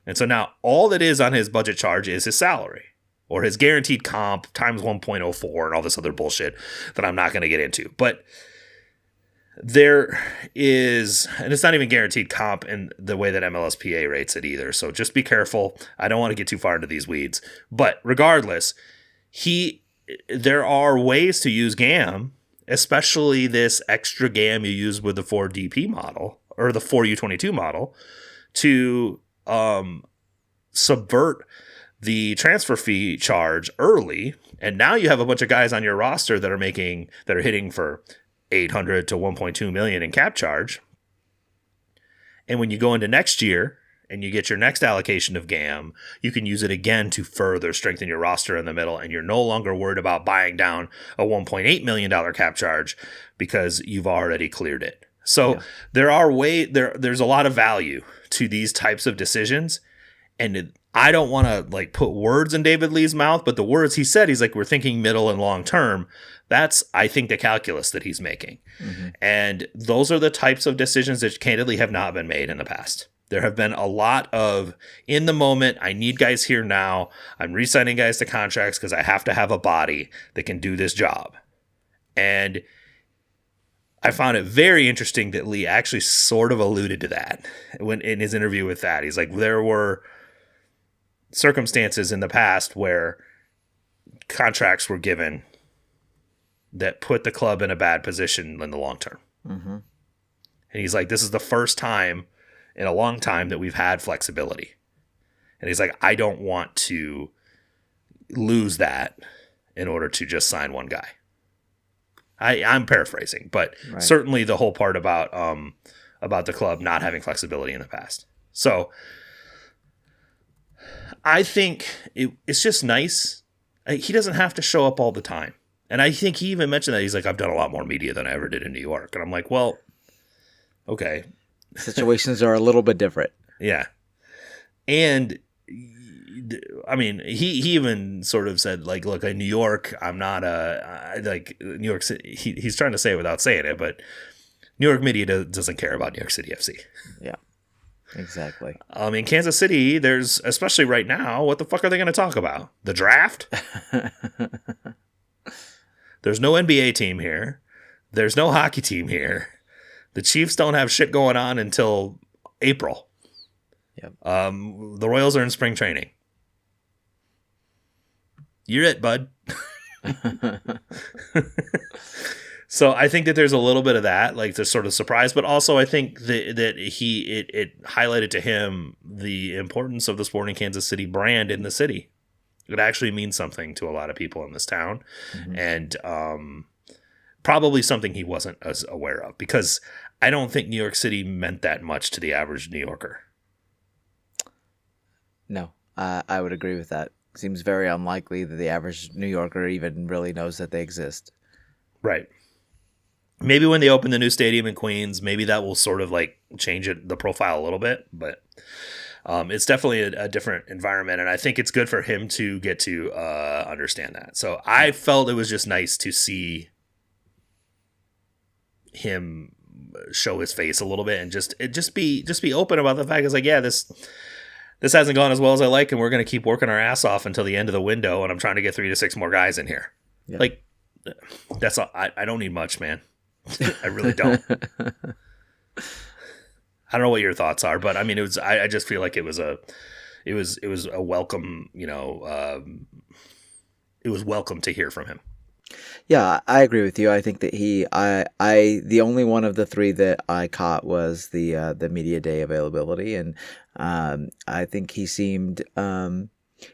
And so now all that is on his budget charge is his salary. Or his guaranteed comp times 1.04 and all this other bullshit that I'm not going to get into. But there is, and it's not even guaranteed comp in the way that MLSPA rates it either. So just be careful. I don't want to get too far into these weeds. But regardless, there are ways to use GAM, especially this extra GAM you use with the 4DP model or the 4U22 model to subvert the transfer fee charge early, and now you have a bunch of guys on your roster that are hitting for 800 to 1.2 million in cap charge. And when you go into next year and you get your next allocation of GAM, you can use it again to further strengthen your roster in the middle, and you're no longer worried about buying down a $1.8 million cap charge because you've already cleared it. So there's a lot of value to these types of decisions, and I don't want to like put words in David Lee's mouth, but the words he said, he's like, we're thinking middle and long term. That's, I think, the calculus that he's making. Mm-hmm. And those are the types of decisions that candidly have not been made in the past. There have been a lot of in the moment, I need guys here now. I'm re-signing guys to contracts because I have to have a body that can do this job. And I found it very interesting that Lee actually sort of alluded to that when in his interview with that. He's like, there were circumstances in the past where contracts were given that put the club in a bad position in the long term. Mm-hmm. And he's like, this is the first time in a long time that we've had flexibility. And he's like, I don't want to lose that in order to just sign one guy. I'm paraphrasing, but certainly the whole part about the club not having flexibility in the past. So I think it's just nice. He doesn't have to show up all the time. And I think he even mentioned that. He's like, I've done a lot more media than I ever did in New York. And I'm like, well, okay. Situations are a little bit different. Yeah. And I mean, he even sort of said, like, look, in New York, I'm not New York City. He's trying to say it without saying it, but New York media doesn't care about New York City FC. Yeah, exactly. In Kansas City, there's, especially right now, what the fuck are they going to talk about? The draft? There's no NBA team here. There's no hockey team here. The Chiefs don't have shit going on until April. Yep. The Royals are in spring training. You're it, bud. So I think that there's a little bit of that, like the sort of surprise, but also I think that it highlighted to him the importance of the Sporting Kansas City brand in the city. It actually means something to a lot of people in this town, and probably something he wasn't as aware of, because I don't think New York City meant that much to the average New Yorker. No, I would agree with that. Seems very unlikely that the average New Yorker even really knows that they exist. Right. Maybe when they open the new stadium in Queens, maybe that will sort of like change the profile a little bit, but it's definitely a different environment, and I think it's good for him to get to understand that. So I felt it was just nice to see him show his face a little bit and just be open about the fact. It's like, yeah, this hasn't gone as well as I like, and we're going to keep working our ass off until the end of the window, and I'm trying to get 3 to 6 more guys in here. Yep. Like, that's all. I don't need much, man. I really don't. I don't know what your thoughts are, but I mean, I just feel like it was a welcome, it was welcome to hear from him. Yeah, I agree with you. I think that the only one of the 3 that I caught was the media day availability, and I think he seemed.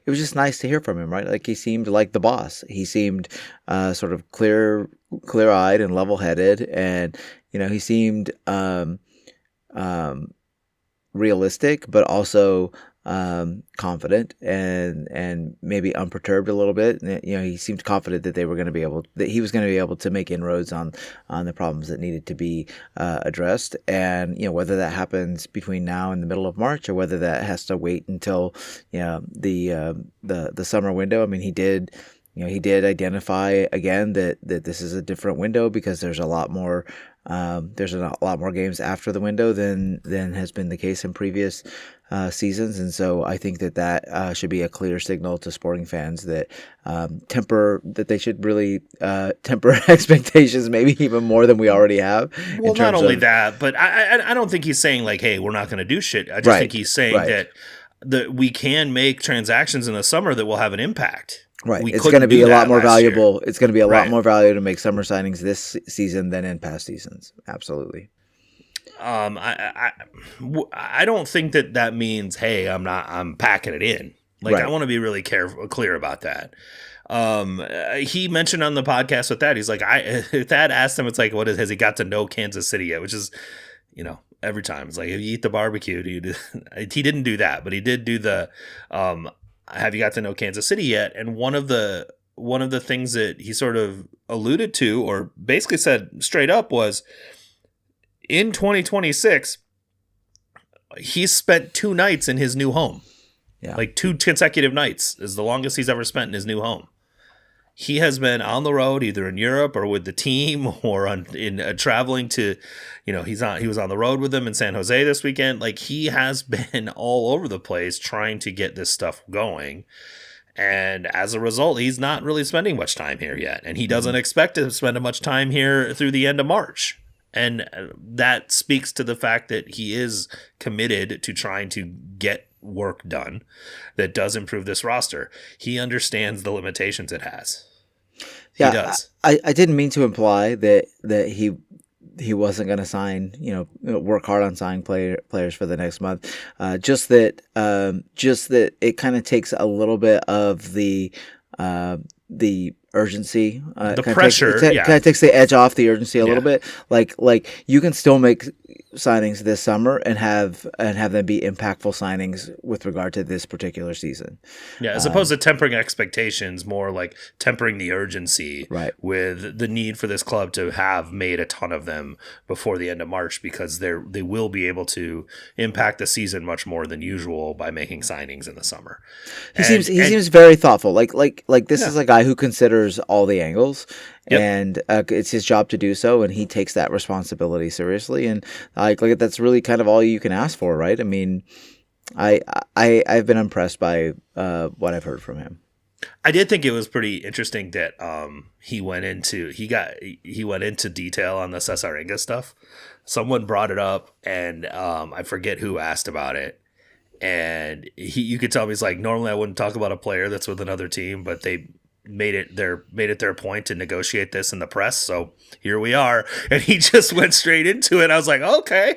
It was just nice to hear from him, right? Like, he seemed like the boss. He seemed sort of clear-eyed and level-headed, and he seemed realistic, but also confident and maybe unperturbed a little bit. He seemed confident that he was going to be able to make inroads on the problems that needed to be addressed. And whether that happens between now and the middle of March, or whether that has to wait until the summer window. I mean, he did identify again that this is a different window because there's a lot more games after the window than has been the case in previous seasons, and so I think that should be a clear signal to sporting fans that they should really temper expectations, maybe even more than we already have. Well, not only that, but I don't think he's saying like, hey, we're not going to do shit. I just think he's saying that we can make transactions in the summer that will have an impact. Right. It's going to be a lot more valuable. It's going to be a lot more value to make summer signings this season than in past seasons. Absolutely. I don't think that means, hey, I'm packing it in. Like, Right. I want to be really clear about that. He mentioned on the podcast with that, he's like, Thad asked him, it's like, has he got to know Kansas City yet? Which is, every time it's like, if you eat the barbecue, he didn't do that, but he did do the, have you got to know Kansas City yet? And one of the things that he sort of alluded to, or basically said straight up, was in 2026, he's spent 2 nights in his new home. Yeah. Like 2 consecutive nights is the longest he's ever spent in his new home. He has been on the road, either in Europe or with the team, or traveling to, he was on the road with them in San Jose this weekend. Like, he has been all over the place trying to get this stuff going. And as a result, he's not really spending much time here yet. And he doesn't expect to spend much time here through the end of March. And that speaks to the fact that he is committed to trying to get work done that does improve this roster. He understands the limitations it has. Yeah, he does. I didn't mean to imply that he wasn't going to sign, work hard on signing players for the next month. Just that it kind of takes a little bit of the urgency, the pressure, kind of takes the edge off the urgency a little bit. Like you can still make signings this summer and have them be impactful signings with regard to this particular season. Yeah, as opposed to tempering expectations, more like tempering the urgency, right, with the need for this club to have made a ton of them before the end of March, because they will be able to impact the season much more than usual by making signings in the summer. He seems very thoughtful. Like this is a guy who considers all the angles, and it's his job to do so, and he takes that responsibility seriously. And that's really kind of all you can ask for, right? I mean, I've been impressed by what I've heard from him. I did think it was pretty interesting that he went into detail on the Cesarenga stuff. Someone brought it up, and I forget who asked about it. And you could tell me, he's like, normally I wouldn't talk about a player that's with another team, but they made it their point to negotiate this in the press, so here we are. And he just went straight into it. I was like, okay,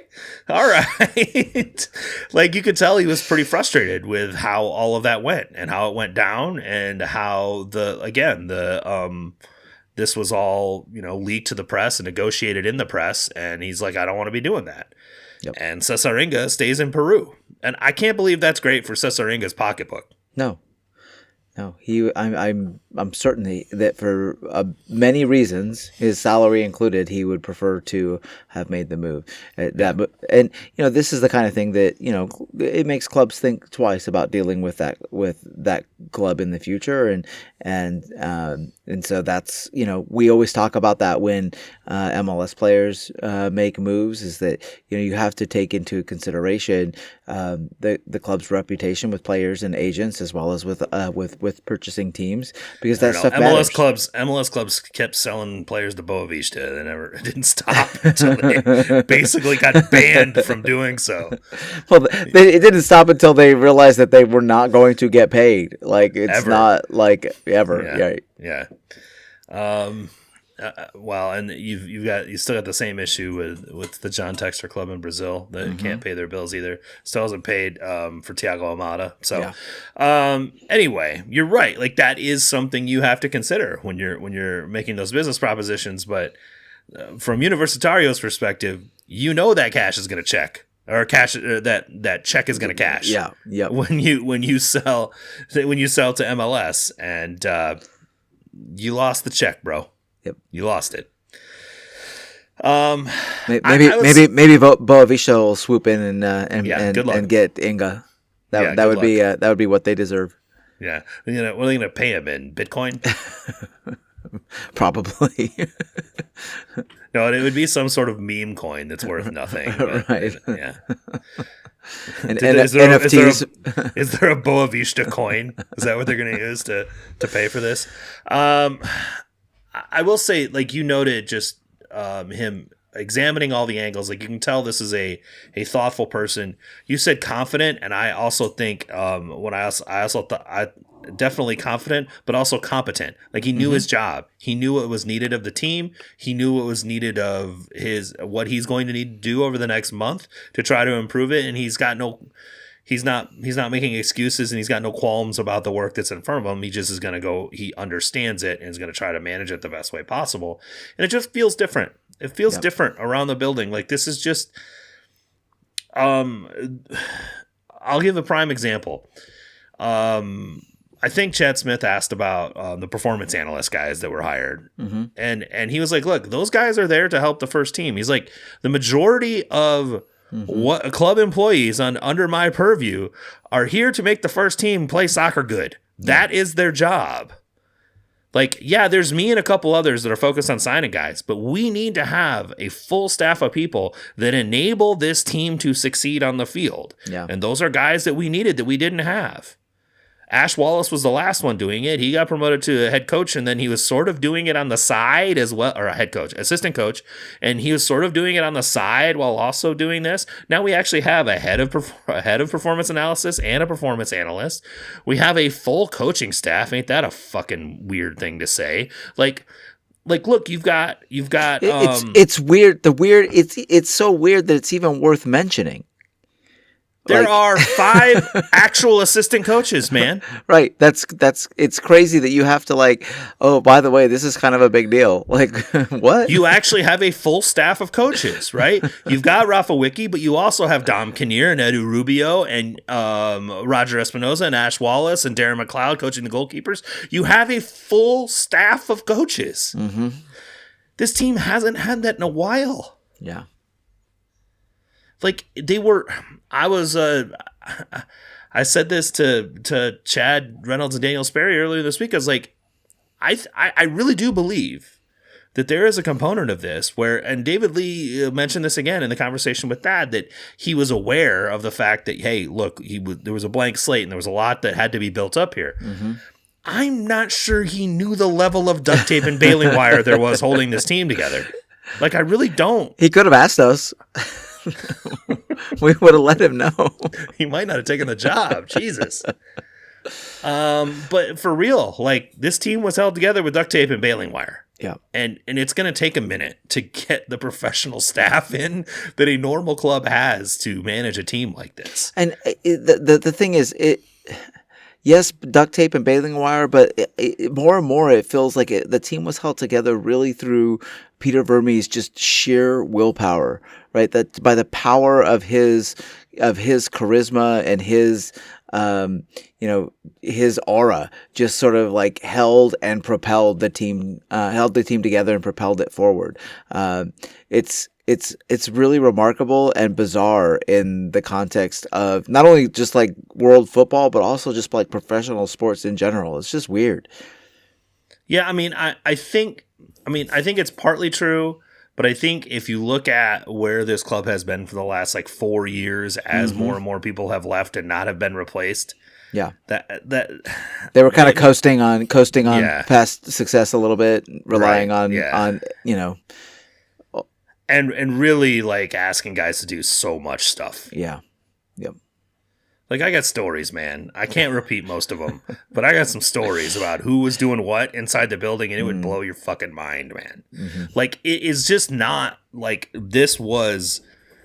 all right. Like, you could tell he was pretty frustrated with how all of that went and how it went down, and how this was all leaked to the press and negotiated in the press. And he's like, I don't want to be doing that. Yep. And Cesarenga stays in Peru, and I can't believe that's great for Cesarenga's pocketbook. No, I'm certain that for many reasons, his salary included, he would prefer to have made the move. This is the kind of thing that it makes clubs think twice about dealing with that club in the future, and so that's we always talk about that when MLS players make moves, is that you have to take into consideration the club's reputation with players and agents, as well as with purchasing teams, because that stuff matters. MLS clubs kept selling players to Boavista. It didn't stop until they basically got banned from doing so. Well, it didn't stop until they realized that they were not going to get paid. Like, it's ever. Not like ever. Yeah. Well, and you still got the same issue with the John Textor club in Brazil that can't pay their bills either. Still hasn't paid for Thiago Almada. So, anyway, you're right. Like, that is something you have to consider when you're making those business propositions. But from Universitario's perspective, that cash is going to check. Or that check is going to cash. Yeah. When you sell to MLS, and you lost the check, bro. Yep. You lost it. Maybe Boavista will swoop in and get Inga. That would be what they deserve. Yeah. What are they going to pay him in Bitcoin? Probably. No, it would be some sort of meme coin that's worth nothing. But, right. Yeah. And NFTs. Is there a Boavista coin? Is that what they're going to use to pay for this? I will say, like you noted, just him examining all the angles. Like, you can tell this is a thoughtful person. You said confident, and I also think I definitely confident, but also competent. Like, he knew his job. He knew what was needed of the team. He knew what was needed of what he's going to need to do over the next month to try to improve it. And he's got he's not making excuses, and he's got no qualms about the work that's in front of him. He just is going to go. He understands it and is going to try to manage it the best way possible. And it just feels different. It feels different around the building. Like this is just. I'll give a prime example. I think Chad Smith asked about the performance analyst guys that were hired. And he was like, look, those guys are there to help the first team. He's like, the majority of what club employees under my purview are here to make the first team play soccer good. That is their job. Like, yeah, there's me and a couple others that are focused on signing guys, but we need to have a full staff of people that enable this team to succeed on the field. Yeah. And those are guys that we needed that we didn't have. Ash Wallace was the last one doing it. He got promoted to a head coach, and then he was sort of doing it on the side as well, or a head coach, assistant coach, and he was sort of doing it on the side while also doing this. Now we actually have a head of performance analysis and a performance analyst. We have a full coaching staff. Ain't that a fucking weird thing to say? Like, look, you've got. It's weird. It's so weird that it's even worth mentioning. There are 5 actual assistant coaches, man. Right. It's crazy that you have to like, oh, by the way, this is kind of a big deal. Like, what? You actually have a full staff of coaches, right? You've got Rafa Wicki, but you also have Dom Kinnear and Edu Rubio and Roger Espinoza and Ash Wallace and Darren McLeod coaching the goalkeepers. You have a full staff of coaches. This team hasn't had that in a while. Yeah. Like I said this to Chad Reynolds and Daniel Sperry earlier this week. I was like, I really do believe that there is a component of this where, and David Lee mentioned this again in the conversation with Thad, that he was aware of the fact that, hey, look, there was a blank slate and there was a lot that had to be built up here. I'm not sure he knew the level of duct tape and baling wire there was holding this team together. Like, I really don't. He could have asked us. We would have let him know. He might not have taken the job. Jesus. But for real, like, this team was held together with duct tape and baling wire. Yeah. And it's going to take a minute to get the professional staff in that a normal club has to manage a team like this. And the thing is, yes, duct tape and baling wire, but more and more it feels like the team was held together really through Peter Vermes' just sheer willpower, right? That by the power of his charisma and his his aura, just sort of like held and propelled the team, held the team together and propelled it forward. It's really remarkable and bizarre in the context of not only just like world football, but also just like professional sports in general. It's just weird. Yeah, I mean, I think it's partly true, but I think if you look at where this club has been for the last like 4 years, as more and more people have left and not have been replaced. Yeah, that they were kind of coasting on past success a little bit, relying on And really, like, asking guys to do so much stuff. Yeah. Yep. Like, I got stories, man. I can't repeat most of them, but I got some stories about who was doing what inside the building, and it would blow your fucking mind, man. Like, it is just not, like, this was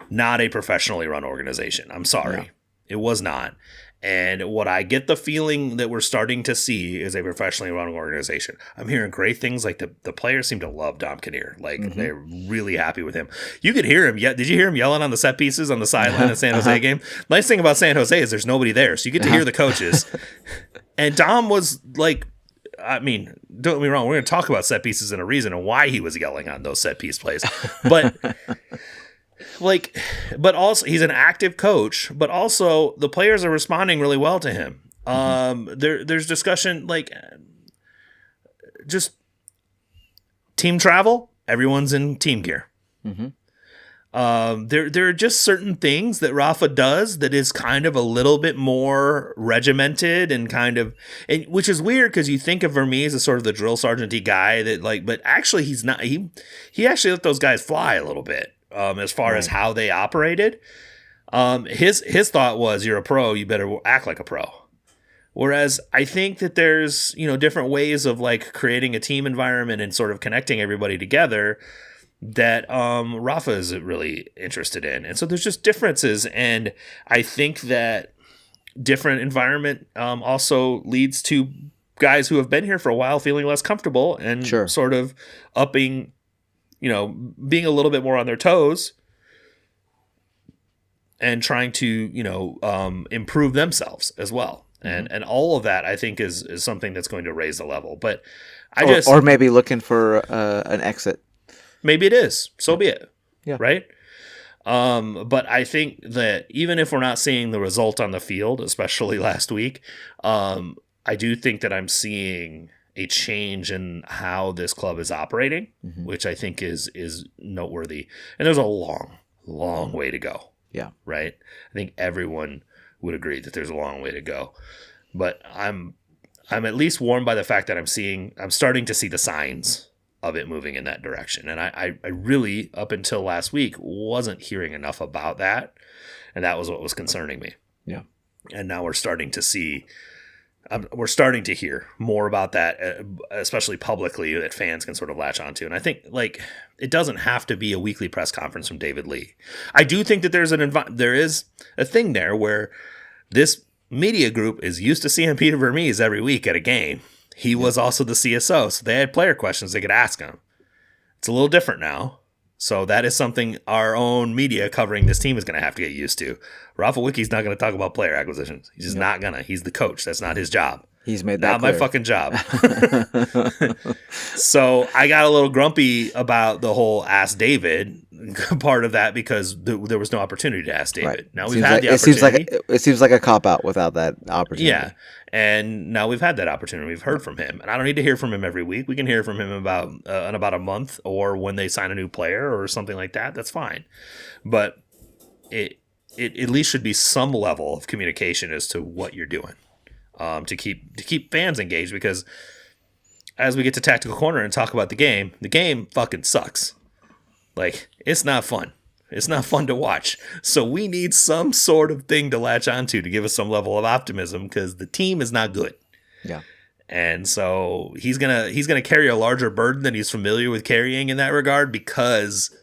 not a professionally run organization. I'm sorry. Yeah. It was not. And what I get the feeling that we're starting to see is a professionally run organization. I'm hearing great things. Like the players seem to love Dom Kinnear. Like they're really happy with him. You could hear him. Did you hear him yelling on the set pieces on the sideline of the San Jose game? Nice thing about San Jose is there's nobody there. So you get to hear the coaches. And Dom was like, I mean, don't get me wrong. We're going to talk about set pieces and a reason and why he was yelling on those set piece plays. But but also he's an active coach, but also the players are responding really well to him. There's discussion, like, just team travel. Everyone's in team gear. There are just certain things that Rafa does that is kind of a little bit more regimented and which is weird because you think of Vermes as sort of the drill sergeant-y guy that, like, but actually he's not. He actually let those guys fly a little bit. As far as how they operated, his thought was, you're a pro, you better act like a pro. Whereas I think that there's, different ways of like creating a team environment and sort of connecting everybody together that Rafa is really interested in. And so there's just differences. And I think that different environment also leads to guys who have been here for a while feeling less comfortable and sort of upping, being a little bit more on their toes and trying to, improve themselves as well. And all of that, I think, is something that's going to raise the level. But or maybe looking for an exit. Maybe it is. So be it. Yeah. Right. But I think that even if we're not seeing the result on the field, especially last week, I do think that I'm seeing a change in how this club is operating, which I think is noteworthy. And there's a long, long way to go. Yeah. Right. I think everyone would agree that there's a long way to go. But I'm at least warmed by the fact that I'm starting to see the signs of it moving in that direction. And I really, up until last week, wasn't hearing enough about that. And that was what was concerning me. Yeah. And now we're starting to see, we're starting to hear more about that, especially publicly, that fans can sort of latch onto. And I think, it doesn't have to be a weekly press conference from David Lee. I do think that there is a thing there where this media group is used to seeing Peter Vermees every week at a game. He was also the CSO, so they had player questions they could ask him. It's a little different now. So that is something our own media covering this team is going to have to get used to. Ralph Wicky's not going to talk about player acquisitions. He's just not going to. He's the coach. That's not his job. He's made that not clear. My fucking job. So I got a little grumpy about the whole Ask David part of that because there was no opportunity to ask David. Right. Now we've had the opportunity. It seems like a cop-out without that opportunity. Yeah. And now we've had that opportunity. We've heard from him. And I don't need to hear from him every week. We can hear from him in about a month or when they sign a new player or something like that. That's fine. But it at least should be some level of communication as to what you're doing to keep fans engaged, because as we get to Tactical Corner and talk about the game fucking sucks. It's not fun. It's not fun to watch. So we need some sort of thing to latch onto to give us some level of optimism, because the team is not good. Yeah. And so he's gonna carry a larger burden than he's familiar with carrying in that regard, because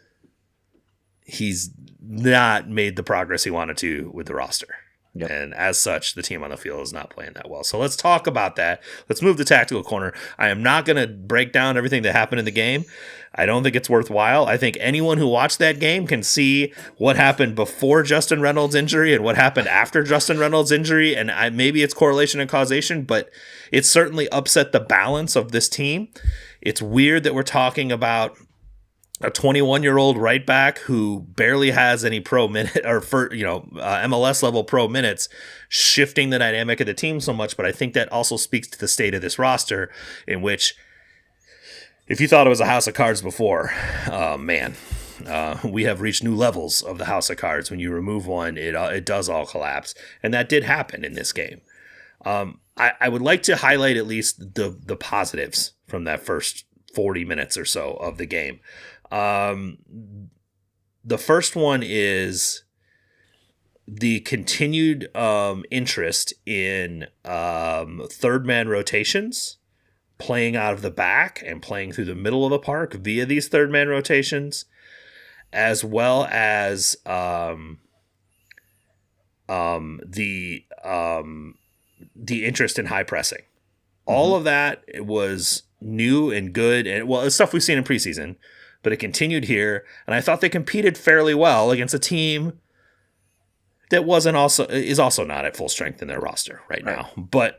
he's not made the progress he wanted to with the roster. Yep. And as such, the team on the field is not playing that well. So let's talk about that. Let's move to Tactical Corner. I am not going to break down everything that happened in the game. I don't think it's worthwhile. I think anyone who watched that game can see what happened before Justin Reynolds' injury and what happened after Justin Reynolds' injury. And maybe it's correlation and causation, but it certainly upset the balance of this team. It's weird that we're talking about a 21-year-old right back who barely has any pro minute or MLS level pro minutes, shifting the dynamic of the team so much. But I think that also speaks to the state of this roster, in which, if you thought it was a house of cards before, we have reached new levels of the house of cards. When you remove one, it does all collapse, and that did happen in this game. I would like to highlight at least the positives from that first 40 minutes or so of the game. The first one is the continued interest in third man rotations, playing out of the back and playing through the middle of the park via these third man rotations, as well as the interest in high pressing. All of that was new and good, and it's stuff we've seen in preseason, but it continued here, and I thought they competed fairly well against a team that is also not at full strength in their roster right now, but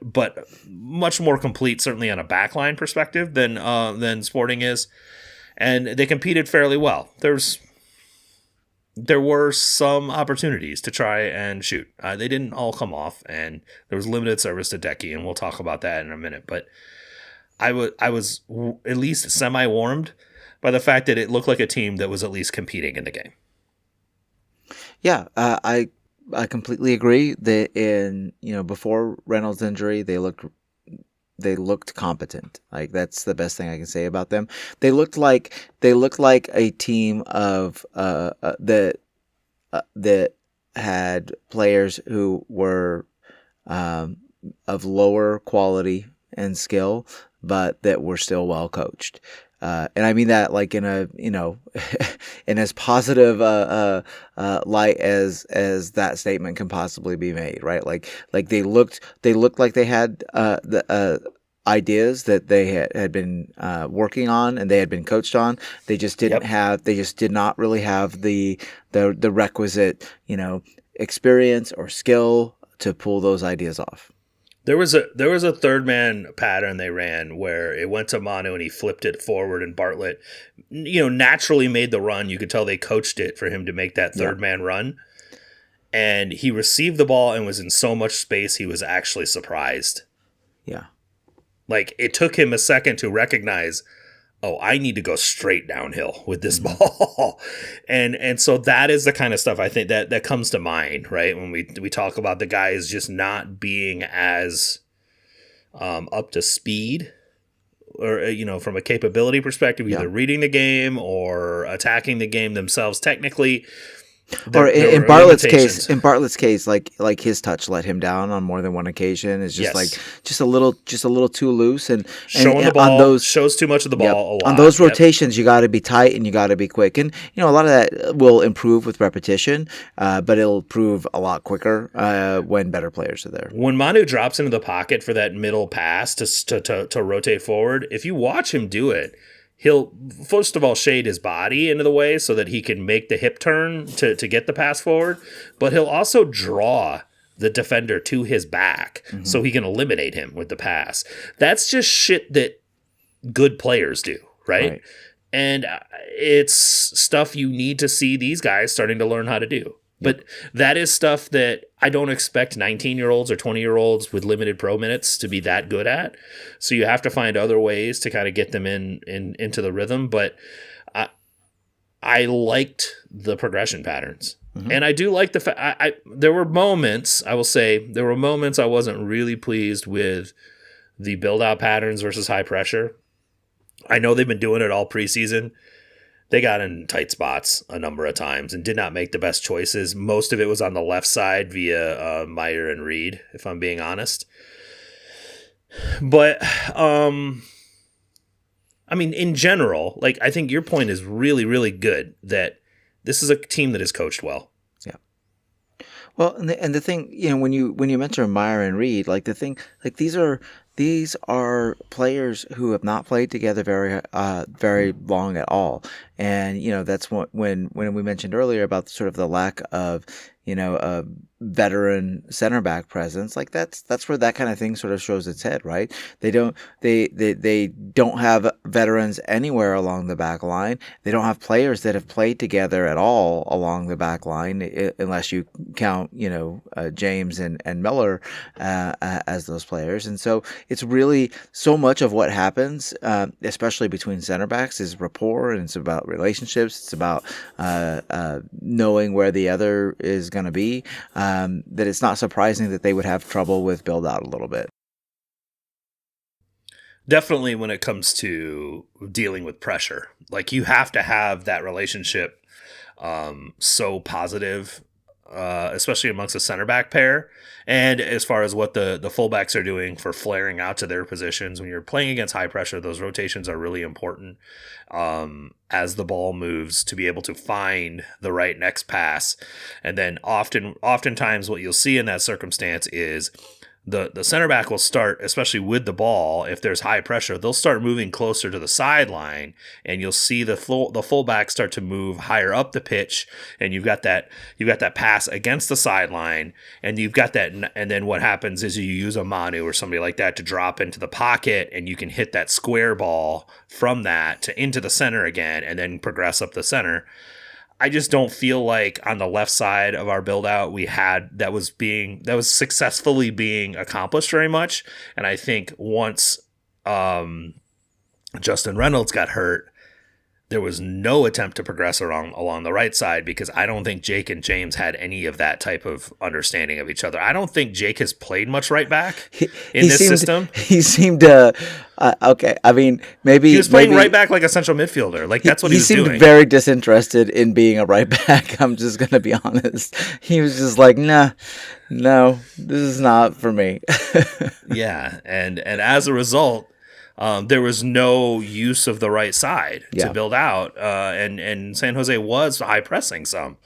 much more complete, certainly on a backline perspective than Sporting is, and they competed fairly well. There were some opportunities to try and shoot. They didn't all come off, and there was limited service to Decky, and we'll talk about that in a minute. But I was at least semi-warmed by the fact that it looked like a team that was at least competing in the game. Yeah, I completely agree that before Reynolds' injury, they looked competent. That's the best thing I can say about them. They looked like a team of that had players who were of lower quality and skill, but that were still well coached. And I mean that like in a, in as positive light as that statement can possibly be made, right? Like they looked like they had the ideas that they had been working on and they had been coached on. They just didn't have. They just did not really have the requisite, experience or skill to pull those ideas off. There was a third man pattern they ran where it went to Manu and he flipped it forward, and Bartlett, naturally made the run. You could tell they coached it for him to make that third man run. And he received the ball and was in so much space he was actually surprised. Yeah. Like, it took him a second to recognize, oh, I need to go straight downhill with this ball. And so that is the kind of stuff I think that comes to mind, right? When we talk about the guys just not being as up to speed, or, from a capability perspective, either reading the game or attacking the game themselves technically. Or in Bartlett's case, like his touch let him down on more than one occasion. It's just just a little too loose, and showing the ball on those, shows too much of the ball a lot. On those rotations, you got to be tight and you got to be quick, and a lot of that will improve with repetition, but it'll improve a lot quicker when better players are there. When Manu drops into the pocket for that middle pass to rotate forward, if you watch him do it, he'll, first of all, shade his body into the way so that he can make the hip turn to get the pass forward, but he'll also draw the defender to his back so he can eliminate him with the pass. That's just shit that good players do, right? And it's stuff you need to see these guys starting to learn how to do. But that is stuff that I don't expect 19-year-olds or 20-year-olds with limited pro minutes to be that good at. So you have to find other ways to kind of get them into the rhythm. But I liked the progression patterns. And I do like the fact there were moments, I will say, I wasn't really pleased with the build-out patterns versus high pressure. I know they've been doing it all preseason. They got in tight spots a number of times and did not make the best choices. Most of it was on the left side via Meyer and Reed, if I'm being honest. But, in general, I think your point is really, really good that this is a team that is coached well. Yeah. Well, and the thing, when you mention Meyer and Reed, these are players who have not played together very long at all, and that's when we mentioned earlier about sort of the lack of a veteran center back presence. That's where that kind of thing sort of shows its head, right? They don't have veterans anywhere along the back line. They don't have players that have played together at all along the back line, unless you count James and Miller as those players. And so it's really so much of what happens, especially between center backs, is rapport, and it's about relationships. It's about knowing where the other is going to be, that it's not surprising that they would have trouble with build out a little bit. Definitely when it comes to dealing with pressure, you have to have that relationship so positive, especially amongst a center back pair. And as far as what the fullbacks are doing for flaring out to their positions, when you're playing against high pressure, those rotations are really important as the ball moves to be able to find the right next pass. And then oftentimes what you'll see in that circumstance is the center back will start, especially with the ball, if there's high pressure, they'll start moving closer to the sideline, and you'll see the fullback start to move higher up the pitch, and you've got that pass against the sideline, and you've got that, and then what happens is you use a Manu or somebody like that to drop into the pocket, and you can hit that square ball from that into the center again, and then progress up the center. I just don't feel like on the left side of our build out we had that was successfully being accomplished very much. And I think once Justin Reynolds got hurt, there was no attempt to progress along the right side, because I don't think Jake and James had any of that type of understanding of each other. I don't think Jake has played much right back in this system. He seemed okay. I mean, maybe he was playing right back like a central midfielder. That's what he was doing. He seemed very disinterested in being a right back. I'm just going to be honest. He was just like, no, this is not for me. Yeah. And as a result, there was no use of the right side Yeah. to build out, and San Jose was high pressing some.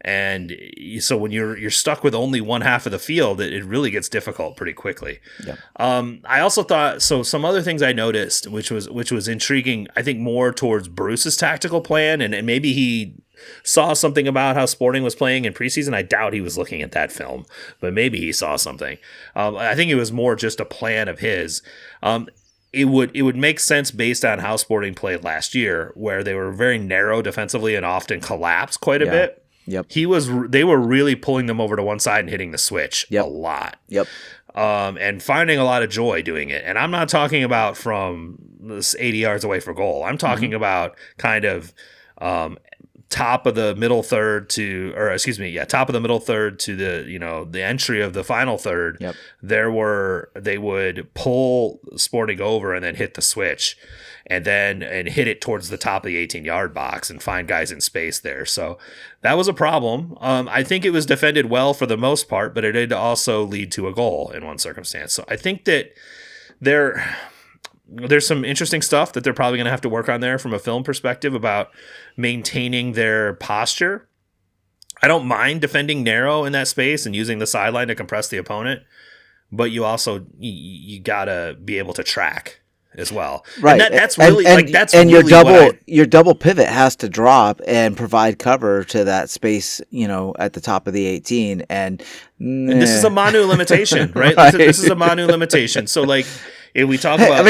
And so when you're stuck with only one half of the field, it really gets difficult pretty quickly. Yeah. I also thought some other things I noticed, which was intriguing. I think more towards Bruce's tactical plan, and maybe he saw something about how Sporting was playing in preseason. I doubt he was looking at that film, but maybe he saw something. I think it was more just a plan of his. It would make sense based on how Sporting played last year, where they were very narrow defensively and often collapsed quite a bit. Yep. They were really pulling them over to one side and hitting the switch a lot. Yep. And finding a lot of joy doing it. And I'm not talking about from this 80 yards away for goal. I'm talking about kind of top of the middle third to the entry of the final third. Yep. They would pull Sporting over and then hit the switch. And hit it towards the top of the 18-yard box and find guys in space there. So that was a problem. I think it was defended well for the most part, but it did also lead to a goal in one circumstance. So I think that there's some interesting stuff that they're probably going to have to work on there from a film perspective about maintaining their posture. I don't mind defending narrow in that space and using the sideline to compress the opponent, but you got to be able to track as well, right? And that's really your double pivot has to drop and provide cover to that space, at the top of the 18. And this is a Manu limitation, right? This is a Manu limitation. So, like, if we talk about,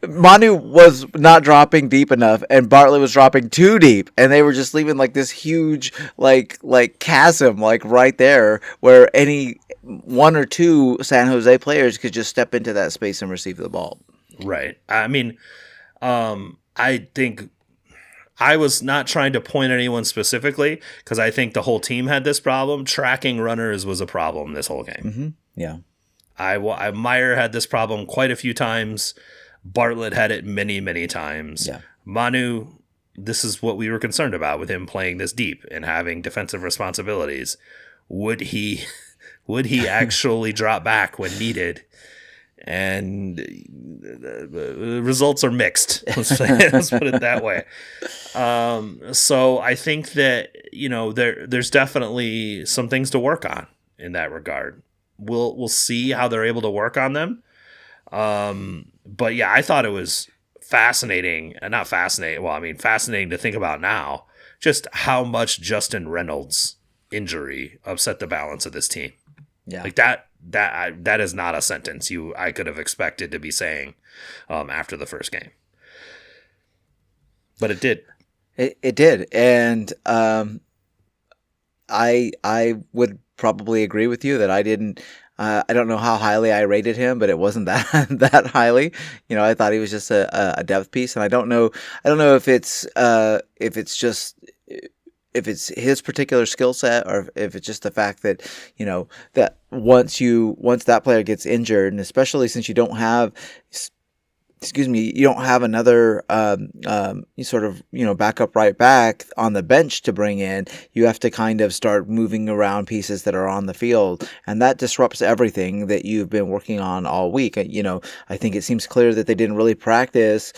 Manu was not dropping deep enough, and Bartlett was dropping too deep, and they were just leaving like this huge, like chasm, like right there, where any one or two San Jose players could just step into that space and receive the ball. Right. I mean, I think I was not trying to point at anyone specifically because I think the whole team had this problem. Tracking runners was a problem this whole game. Mm-hmm. Yeah. Meyer had this problem quite a few times. Bartlett had it many, many times. Yeah. Manu, this is what we were concerned about with him playing this deep and having defensive responsibilities. Would he actually drop back when needed? And the results are mixed. Let's put it that way. So I think that there's definitely some things to work on in that regard. We'll see how they're able to work on them. But yeah, I thought it was fascinating to think about now. Just how much Justin Reynolds' injury upset the balance of this team. Yeah, like that is not a sentence I could have expected to be saying after the first game, but it did. It did, and I would probably agree with you that I didn't. I don't know how highly I rated him, but it wasn't that highly. I thought he was just a depth piece, and I don't know if it's his particular skill set, or if it's just the fact that, that once that player gets injured, and especially since you don't have another backup right back on the bench to bring in, you have to kind of start moving around pieces that are on the field, and that disrupts everything that you've been working on all week. I think it seems clear that they didn't really practice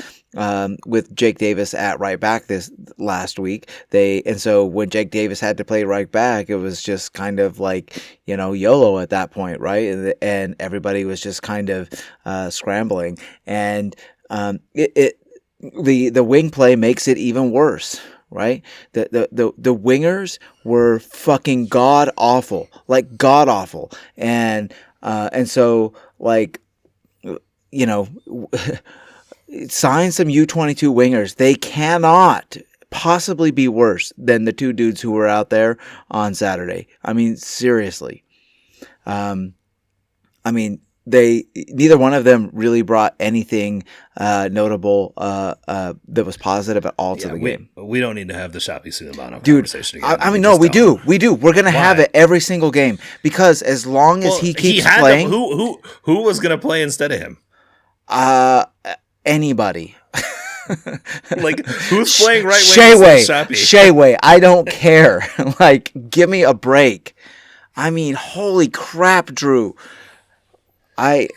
with Jake Davis at right back this last week. And so when Jake Davis had to play right back, it was just kind of like, YOLO at that point, right? And everybody was just kind of scrambling, and the wing play makes it even worse. Right? The wingers were fucking god awful. And so, like, sign some U22 wingers. They cannot possibly be worse than the two dudes who were out there on Saturday. I mean, seriously. Neither one of them really brought anything notable that was positive at all to the game. We don't need to have the Shoppy Sulemano conversation again. No, we do. We're gonna have it every single game, because as long as he keeps playing, who was gonna play instead of him? Anybody. Like, who's playing right wing? Shayway. I don't care. Like, give me a break. I mean, holy crap, Drew. I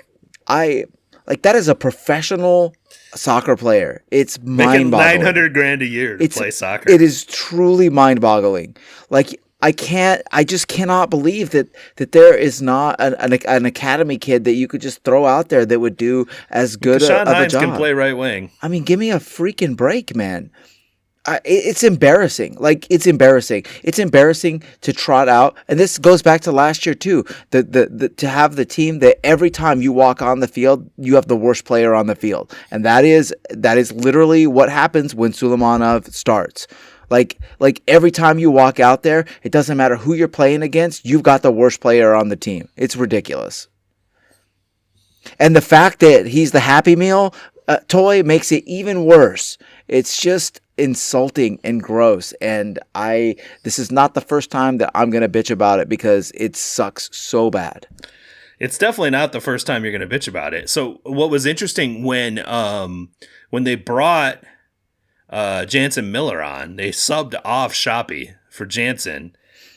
like, that is a professional soccer player. It's Making mind-boggling. $900,000 a year to play soccer. It is truly mind-boggling. Like, I just cannot believe that there is not an academy kid that you could just throw out there that would do as good of a job. Can play right wing. I mean, give me a freaking break, man. It's embarrassing. Like, it's embarrassing. It's embarrassing to trot out. And this goes back to last year too. To have the team that every time you walk on the field, you have the worst player on the field. And that is literally what happens when Suleimanov starts. Like every time you walk out there, it doesn't matter who you're playing against, you've got the worst player on the team. It's ridiculous. And the fact that he's the Happy Meal toy makes it even worse. It's just insulting and gross. And this is not the first time that I'm going to bitch about it because it sucks so bad. It's definitely not the first time you're going to bitch about it. So what was interesting when they brought Jansen Miller on, they subbed off Shoppy for Jansen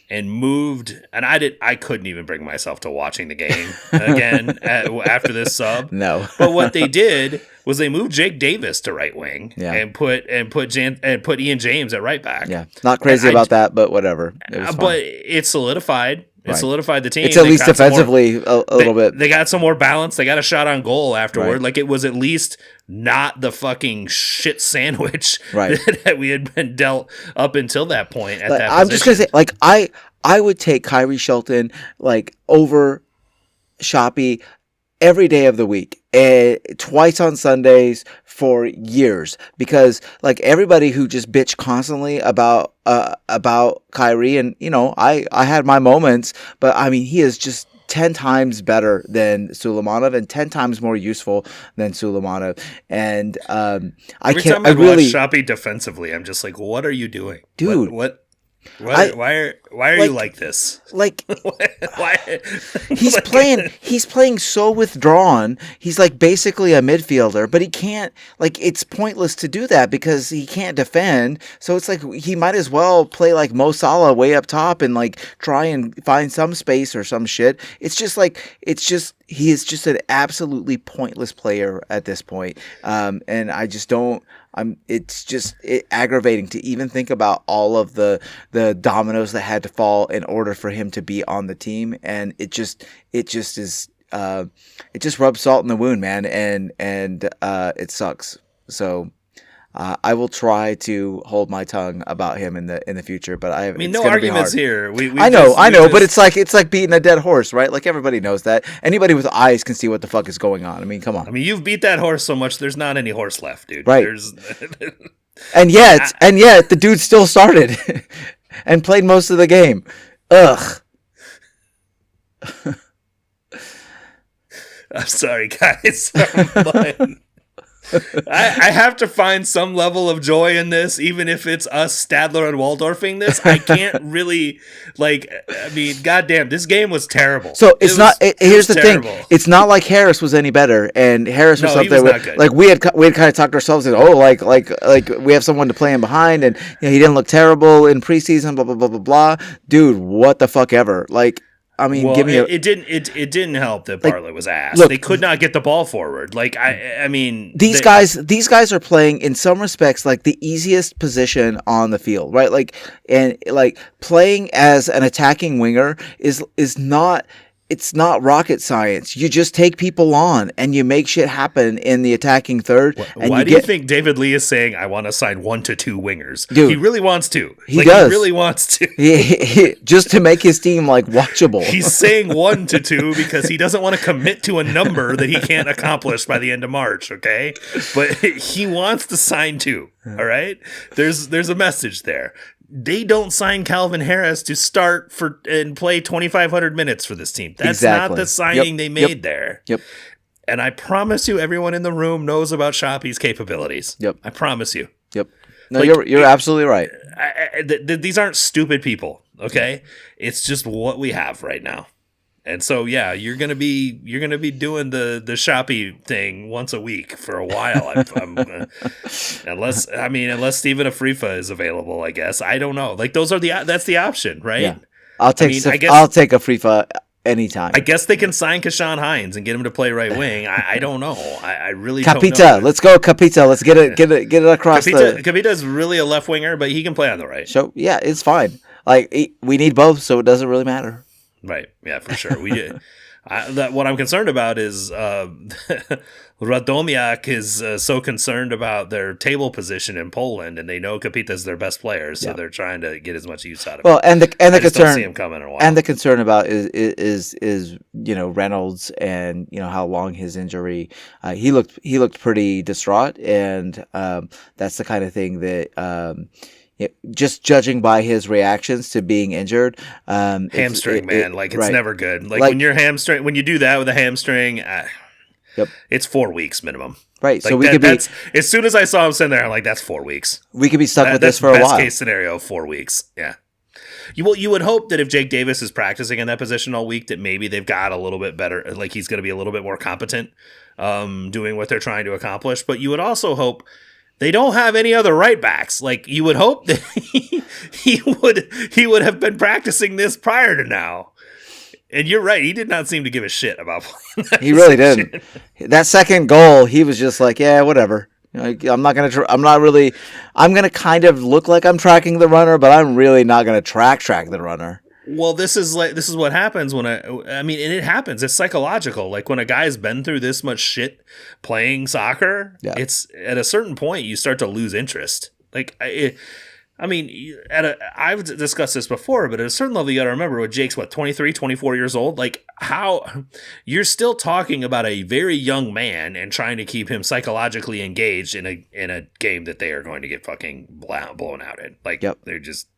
and moved, and I couldn't even bring myself to watching the game again after this sub. No. But what they did was they moved Jake Davis to right wing and put Ian James at right back. Yeah. Not crazy about that, but whatever. But it solidified. It solidified the team. It's at least defensively a little bit. They got some more balance. They got a shot on goal afterward. Right. Like, it was at least not the fucking shit sandwich right. that we had been dealt up until that point. I'm just gonna say, like, I would take Kyrie Shelton like over Shoppy every day of the week, twice on Sundays for years, because like everybody who just bitch constantly about Kyrie, and you know, I had my moments, but I mean, he is just 10 times better than Suleimanov and 10 times more useful than Suleimanov. And every time I watch Shoppy defensively, I'm just like, what are you doing, dude? Why are you like this? Like, why? He's playing so withdrawn. He's like basically a midfielder, but he can't, like, it's pointless to do that because he can't defend. So it's like he might as well play like Mo Salah way up top and like try and find some space or some shit. He is just an absolutely pointless player at this point. And I just don't. It's aggravating to even think about all of the dominoes that had to fall in order for him to be on the team, and it just rubs salt in the wound, man, and it sucks. So I will try to hold my tongue about him in the future, but I mean, no arguments here. I know, but it's like beating a dead horse, right? Like, everybody knows that. Anybody with eyes can see what the fuck is going on. I mean, come on. I mean, you've beat that horse so much, there's not any horse left, dude. Right. And yet the dude still started and played most of the game. Ugh. I'm sorry, guys. I have to find some level of joy in this, even if it's us Stadler and Waldorfing this. I can't really, like, I mean, goddamn, this game was terrible. So here's the thing. It's not like Harris was any better, and Harris was something like we had kind of talked ourselves into, like we have someone to play him behind, and you know, he didn't look terrible in preseason, blah blah blah blah blah. Dude, what the fuck ever? Like, I mean, it didn't help that Bartlett was ass. Look, they could not get the ball forward. Like, I mean, these guys are playing in some respects like the easiest position on the field, right? Like, and like playing as an attacking winger is not. It's not rocket science. You just take people on and you make shit happen in the attacking third. Why do you think David Lee is saying, I want to sign 1 to 2 wingers? Dude, he really wants to. He does. He really wants to. Just to make his team, like, watchable. He's saying 1 to 2 because he doesn't want to commit to a number that he can't accomplish by the end of March, okay? But he wants to sign 2, all right? There's a message there. They don't sign Calvin Harris to start and play 2,500 minutes for this team. That's not the signing they made there. Yep. And I promise you, everyone in the room knows about Shoppy's capabilities. Yep. I promise you. Yep. No, like, you're absolutely right. These aren't stupid people, okay? It's just what we have right now. And so, yeah, you're gonna be doing the Shoppy thing once a week for a while. Unless Stephen Afrifa is available, I guess. I don't know. Like, that's the option, right? Yeah. I'll take Afrifa anytime. I guess they can sign Kashawn Hines and get him to play right wing. I don't know. I really Capita, don't know. let's go Capita. Let's get it across Capita's really a left winger, but he can play on the right. So yeah, it's fine. Like we need both, so it doesn't really matter. Right. Yeah, for sure. We did. What I'm concerned about is Radomiak is so concerned about their table position in Poland, and they know Kapita's their best player, so they're trying to get as much use out of him. Well, and the concern, don't see him coming in a while. And the concern about is Reynolds and how long his injury. He looked pretty distraught, and that's the kind of thing that. Just judging by his reactions to being injured, hamstring, it's right. never good. Like when you're hamstring, when you do that with a hamstring, it's 4 weeks minimum. Right. Like so we could that's as soon as I saw him sitting there, I'm like, that's 4 weeks. We could be stuck with this for a while. Best case scenario, 4 weeks. Yeah. You would hope that if Jake Davis is practicing in that position all week, that maybe they've got a little bit better, like he's going to be a little bit more competent doing what they're trying to accomplish. But you would also hope they don't have any other right backs. Like you would hope that he would have been practicing this prior to now. And you're right. He did not seem to give a shit about playing that He really didn't. That second goal, he was just like, yeah, whatever. I'm going to kind of look like I'm tracking the runner, but I'm really not going to track the runner. Well, this is what happens when and it happens. It's psychological. Like when a guy's been through this much shit playing soccer, it's at a certain point you start to lose interest. Like I've discussed this before, but at a certain level you got to remember what Jake's 23, 24 years old. Like how you're still talking about a very young man and trying to keep him psychologically engaged in a game that they are going to get fucking blown out in. Like they're just.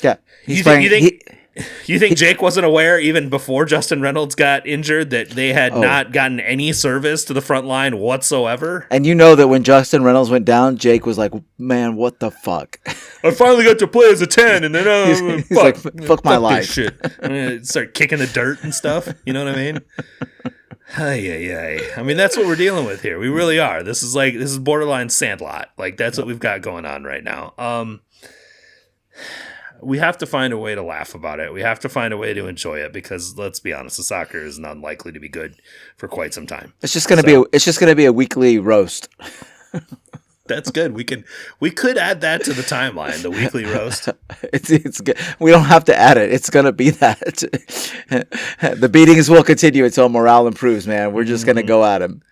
Yeah, you think Jake wasn't aware even before Justin Reynolds got injured that they had not gotten any service to the front line whatsoever? And you know that when Justin Reynolds went down, Jake was like, "Man, what the fuck?" I finally got to play as a 10, and then he's like, "Fuck my life." Shit. I'm gonna start kicking the dirt and stuff. You know what I mean? I mean, that's what we're dealing with here. We really are. This is borderline Sandlot. Like that's what we've got going on right now. We have to find a way to laugh about it. We have to find a way to enjoy it because let's be honest, the soccer is not likely to be good for quite some time. It's just going to be a weekly roast. That's good. We could add that to the timeline, the weekly roast. It's good. We don't have to add it. It's going to be that. The beatings will continue until morale improves, man. We're just going to go at him.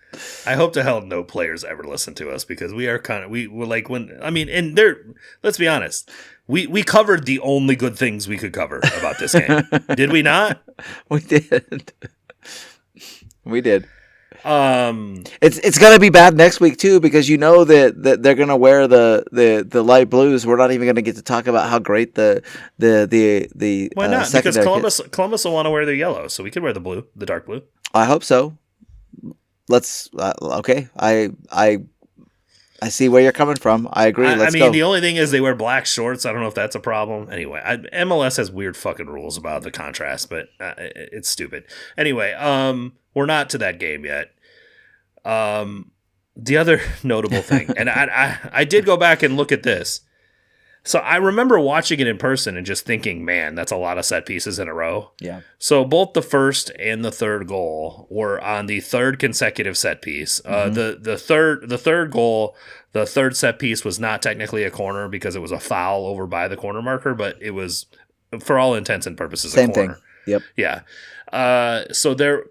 I hope to hell no players ever listen to us because we are we're like let's be honest. We covered the only good things we could cover about this game. Did we not? We did. We did. It's gonna be bad next week too because you know that they're gonna wear the light blues. We're not even gonna get to talk about how great the why not? Because Columbus will want to wear their yellow, so we could wear the dark blue. I hope so. Let's okay. I see where you're coming from. I agree. Let's go. The only thing is they wear black shorts. I don't know if that's a problem. Anyway, MLS has weird fucking rules about the contrast, but it's stupid. Anyway, we're not to that game yet. The other notable thing, and I did go back and look at this. So I remember watching it in person and just thinking, man, that's a lot of set pieces in a row. Yeah. So both the first and the third goal were on the third consecutive set piece. The third goal, the third set piece was not technically a corner because it was a foul over by the corner marker, but it was, for all intents and purposes, same a corner. Thing. Yep. Yeah. So there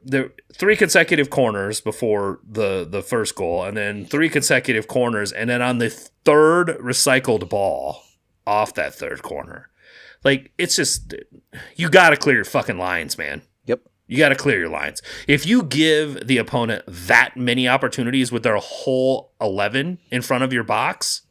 3 consecutive corners before the first goal, and then 3 consecutive corners, and then on the third recycled ball off that third corner. Like, it's just, you got to clear your fucking lines, man. Yep. You got to clear your lines. If you give the opponent that many opportunities with their whole 11 in front of your box,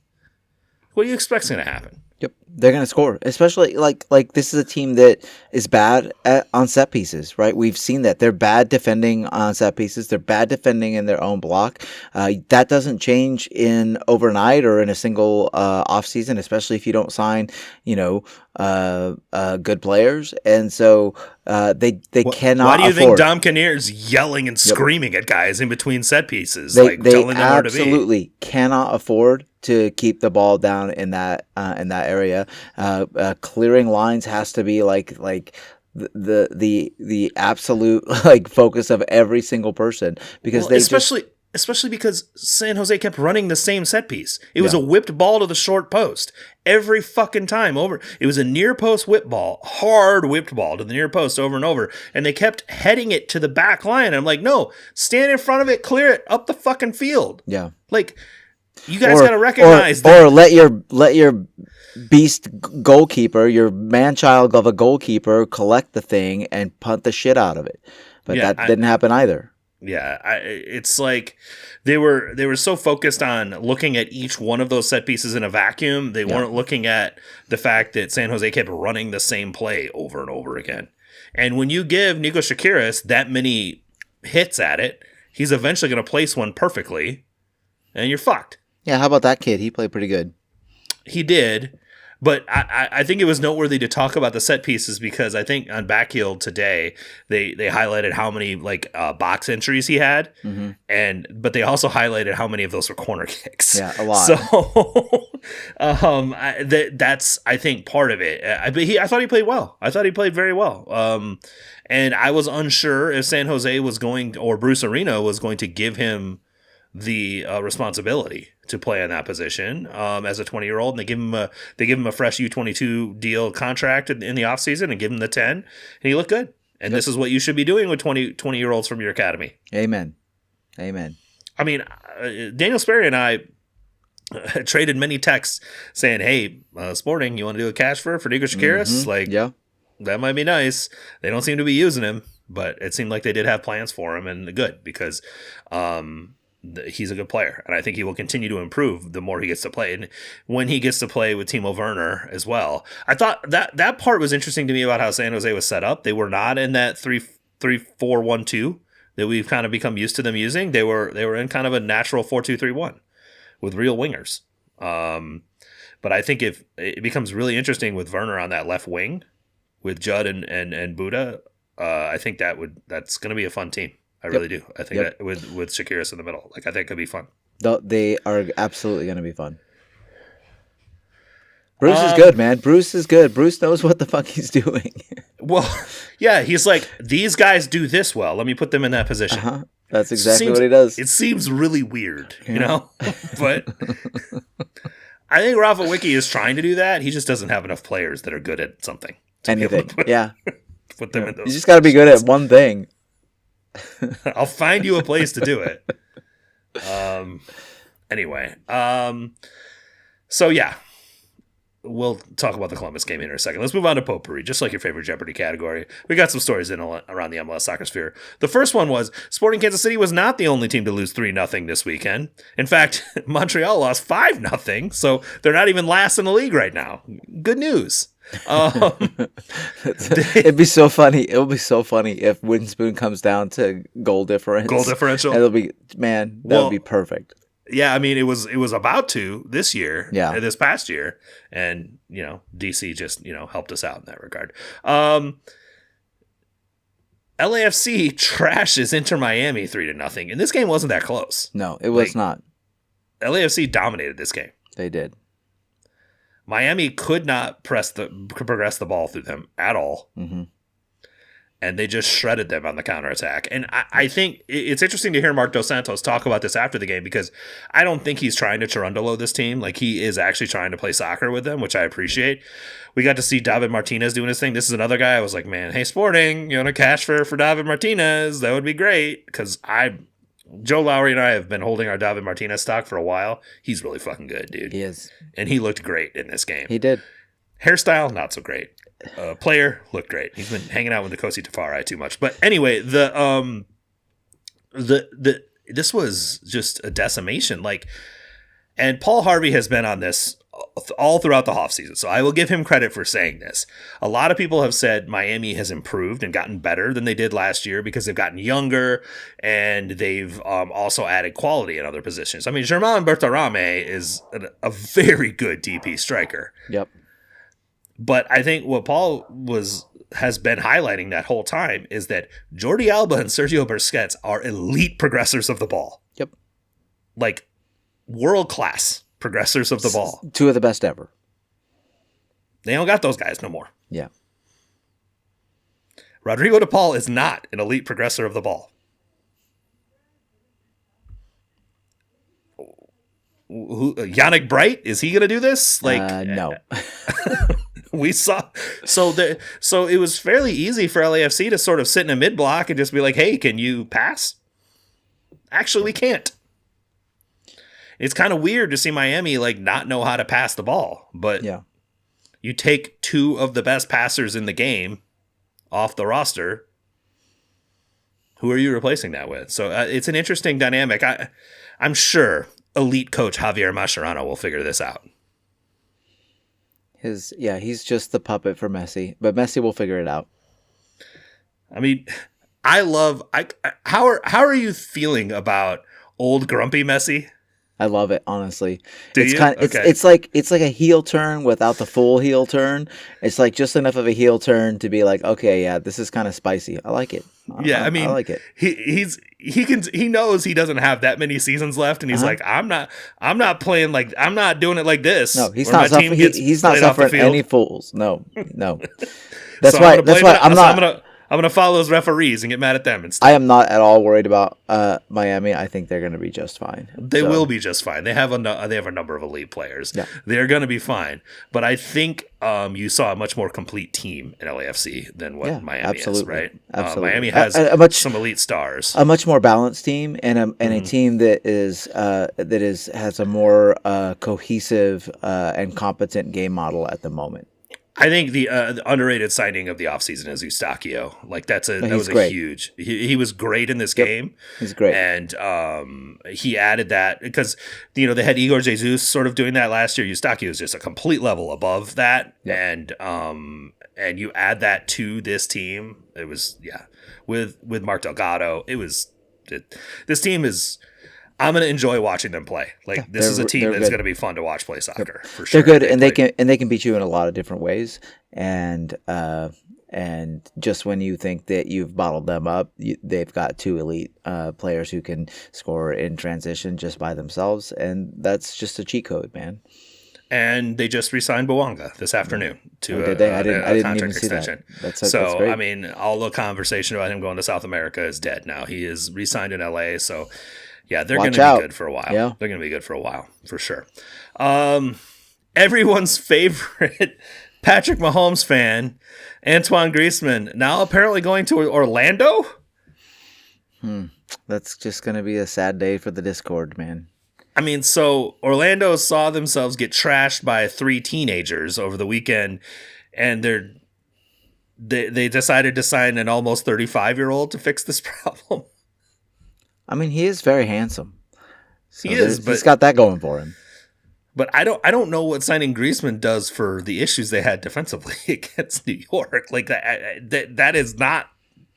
what do you expect's going to happen? Yep, they're going to score, especially like this is a team that is bad on set pieces, right? We've seen that. They're bad defending on set pieces. They're bad defending in their own block. That doesn't change in overnight or in a single off season, especially if you don't sign, good players. And so they cannot. Why do you afford. think Dom Kinnear's yelling and screaming at guys in between set pieces, They telling them where to be? Absolutely cannot afford to keep the ball down in that area. Clearing lines has to be like the absolute like focus of every single person because especially because San Jose kept running the same set piece. It was a whipped ball to the short post every fucking time over. It was a near post whip ball, hard whipped ball to the near post over and over. And they kept heading it to the back line. I'm like, no, stand in front of it, clear it up the fucking field. Yeah. Like, you guys got to recognize that. Or let your beast goalkeeper, your man-child of a goalkeeper, collect the thing and punt the shit out of it. But that didn't happen either. Yeah, it's like they were so focused on looking at each one of those set pieces in a vacuum, they weren't looking at the fact that San Jose kept running the same play over and over again. And when you give Nico Shakiris that many hits at it, he's eventually going to place one perfectly, and you're fucked. Yeah, how about that kid? He played pretty good. He did. But I think it was noteworthy to talk about the set pieces because I think on Backheel today they highlighted how many box entries he had, but they also highlighted how many of those were corner kicks. Yeah, a lot. So that's I think part of it. I thought he played well. I thought he played very well. And I was unsure if San Jose was going or Bruce Arena was going to give him the responsibility to play in that position as a 20-year-old, and they give him a fresh U22 deal contract in the offseason and give him the 10, and he looked good. And this is what you should be doing with 20-year-olds from your academy. Amen. I mean, Daniel Sperry and I traded many texts saying, hey, Sporting, you want to do a cash for Nico Shakiris? That might be nice. They don't seem to be using him, but it seemed like they did have plans for him, and good because he's a good player, and I think he will continue to improve the more he gets to play. And when he gets to play with Timo Werner as well, I thought that part was interesting to me about how San Jose was set up. They were not in that 3-4-1-2 that we've kind of become used to them using. They were in kind of a natural 4-2-3-1 with real wingers. But I think if it becomes really interesting with Werner on that left wing with Judd and Buddha, I think that's going to be a fun team. I really do. I think that with Shakiris in the middle, I think it could be fun. They are absolutely going to be fun. Bruce is good, man. Bruce is good. Bruce knows what the fuck he's doing. Well, yeah, he's like, these guys do this well. Let me put them in that position. That's exactly what he does. It seems really weird, you know? But I think Rafa Wicki is trying to do that. He just doesn't have enough players that are good at something. Anything. Put them in those. You just got to be good at one thing. I'll find you a place to do it. Anyway. So yeah, we'll talk about the Columbus game in a second. Let's move on to potpourri, just like your favorite Jeopardy category. We got some stories around the MLS soccer sphere. The first one was Sporting Kansas City was not the only team to lose 3-0 this weekend. In fact, Montreal lost 5-0, so they're not even last in the league right now. Good news. It'd be so funny. It'll be so funny if Winspoon comes down to goal differential. It'll be that would be perfect. Yeah, I mean it was about to this year, this past year, and DC just helped us out in that regard. LAFC trashes Inter Miami 3-0, and this game wasn't that close. No, it was not. LAFC dominated this game. They did. Miami could not progress the ball through them at all. Mm-hmm. And they just shredded them on the counterattack. And I think it's interesting to hear Mark Dos Santos talk about this after the game because I don't think he's trying to Chirundolo this team. Like, he is actually trying to play soccer with them, which I appreciate. We got to see David Martinez doing his thing. This is another guy I was like, man, hey, Sporting, you want to cash for David Martinez? That would be great because Joe Lowry and I have been holding our David Martinez stock for a while. He's really fucking good, dude. He is. And he looked great in this game. He did. Hairstyle, not so great. Player, looked great. He's been hanging out with the Kosi Tafari too much. But anyway, this was just a decimation. And Paul Harvey has been on this all throughout the offseason. So I will give him credit for saying this. A lot of people have said Miami has improved and gotten better than they did last year because they've gotten younger and they've also added quality in other positions. I mean, Germain Bertarame is a very good DP striker. Yep. But I think what Paul has been highlighting that whole time is that Jordi Alba and Sergio Busquets are elite progressors of the ball. Yep. Like world-class progressors of the ball. Two of the best ever. They don't got those guys no more. Yeah. Rodrigo De Paul is not an elite progressor of the ball. Yannick Bright, is he going to do this? No. We saw so it was fairly easy for LAFC to sort of sit in a mid block and just be like, "Hey, can you pass?" Actually, we can't. It's kind of weird to see Miami not know how to pass the ball, but you take two of the best passers in the game off the roster. Who are you replacing that with? So it's an interesting dynamic. I'm sure elite coach Javier Mascherano will figure this out. He's just the puppet for Messi, but Messi will figure it out. I mean, how are you feeling about old grumpy Messi? I love it, honestly. Okay. It's like a heel turn without the full heel turn. It's like just enough of a heel turn to be like, okay, yeah, this is kind of spicy. I like it. I like it. He knows he doesn't have that many seasons left, and he's like, I'm not playing I'm not doing it like this. No, he's not suffering. He's not suffering any fools. No. That's so why I'm gonna follow those referees and get mad at them instead. I am not at all worried about Miami. I think they're going to be just fine. They will be just fine. They have a number of elite players. Yeah. They're going to be fine. But I think you saw a much more complete team in LAFC than what Miami is, right? Absolutely. Miami has some elite stars, a much more balanced team, and a team that has a more cohesive and competent game model at the moment. I think the underrated signing of the offseason is Eustachio. Huge. He was great in this game. He's great, and he added that because they had Igor Jesus sort of doing that last year. Eustachio is just a complete level above that, and you add that to this team. It was with Mark Delgado. This team is. I'm going to enjoy watching them play. This is a team that's going to be fun to watch play soccer for sure. They're good, and they can beat you in a lot of different ways. And just when you think that you've bottled them up, they've got two elite players who can score in transition just by themselves, and that's just a cheat code, man. And they just re-signed Bouanga this afternoon to did they? I didn't contract even see extension. That. That's great. I mean, all the conversation about him going to South America is dead now. He is re-signed in LA, so. Yeah, they're going to be good for a while. Yeah. They're going to be good for a while, for sure. Everyone's favorite Patrick Mahomes fan, Antoine Griezmann, now apparently going to Orlando? That's just going to be a sad day for the Discord, man. I mean, so Orlando saw themselves get trashed by 3 teenagers over the weekend, and they decided to sign an almost 35-year-old to fix this problem. I mean, he is very handsome. So but he's got that going for him. But I don't know what signing Griezmann does for the issues they had defensively against New York. That is not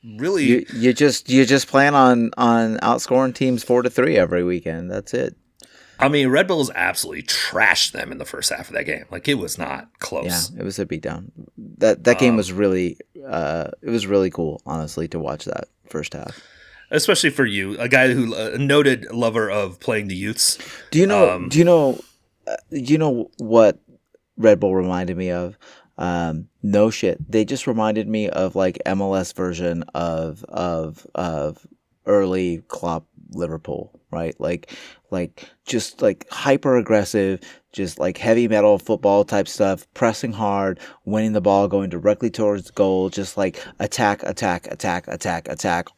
really. You just plan on outscoring teams 4-3 every weekend. That's it. I mean, Red Bulls absolutely trashed them in the first half of that game. It was not close. Yeah, it was a beatdown. That game was really cool, honestly, to watch that first half. Especially for you, a guy who a noted lover of playing the youths. Do you know what Red Bull reminded me of? No shit. They just reminded me of MLS version of early Klopp Liverpool, right? Just hyper aggressive, just heavy metal football type stuff, pressing hard, winning the ball, going directly towards goal, just attack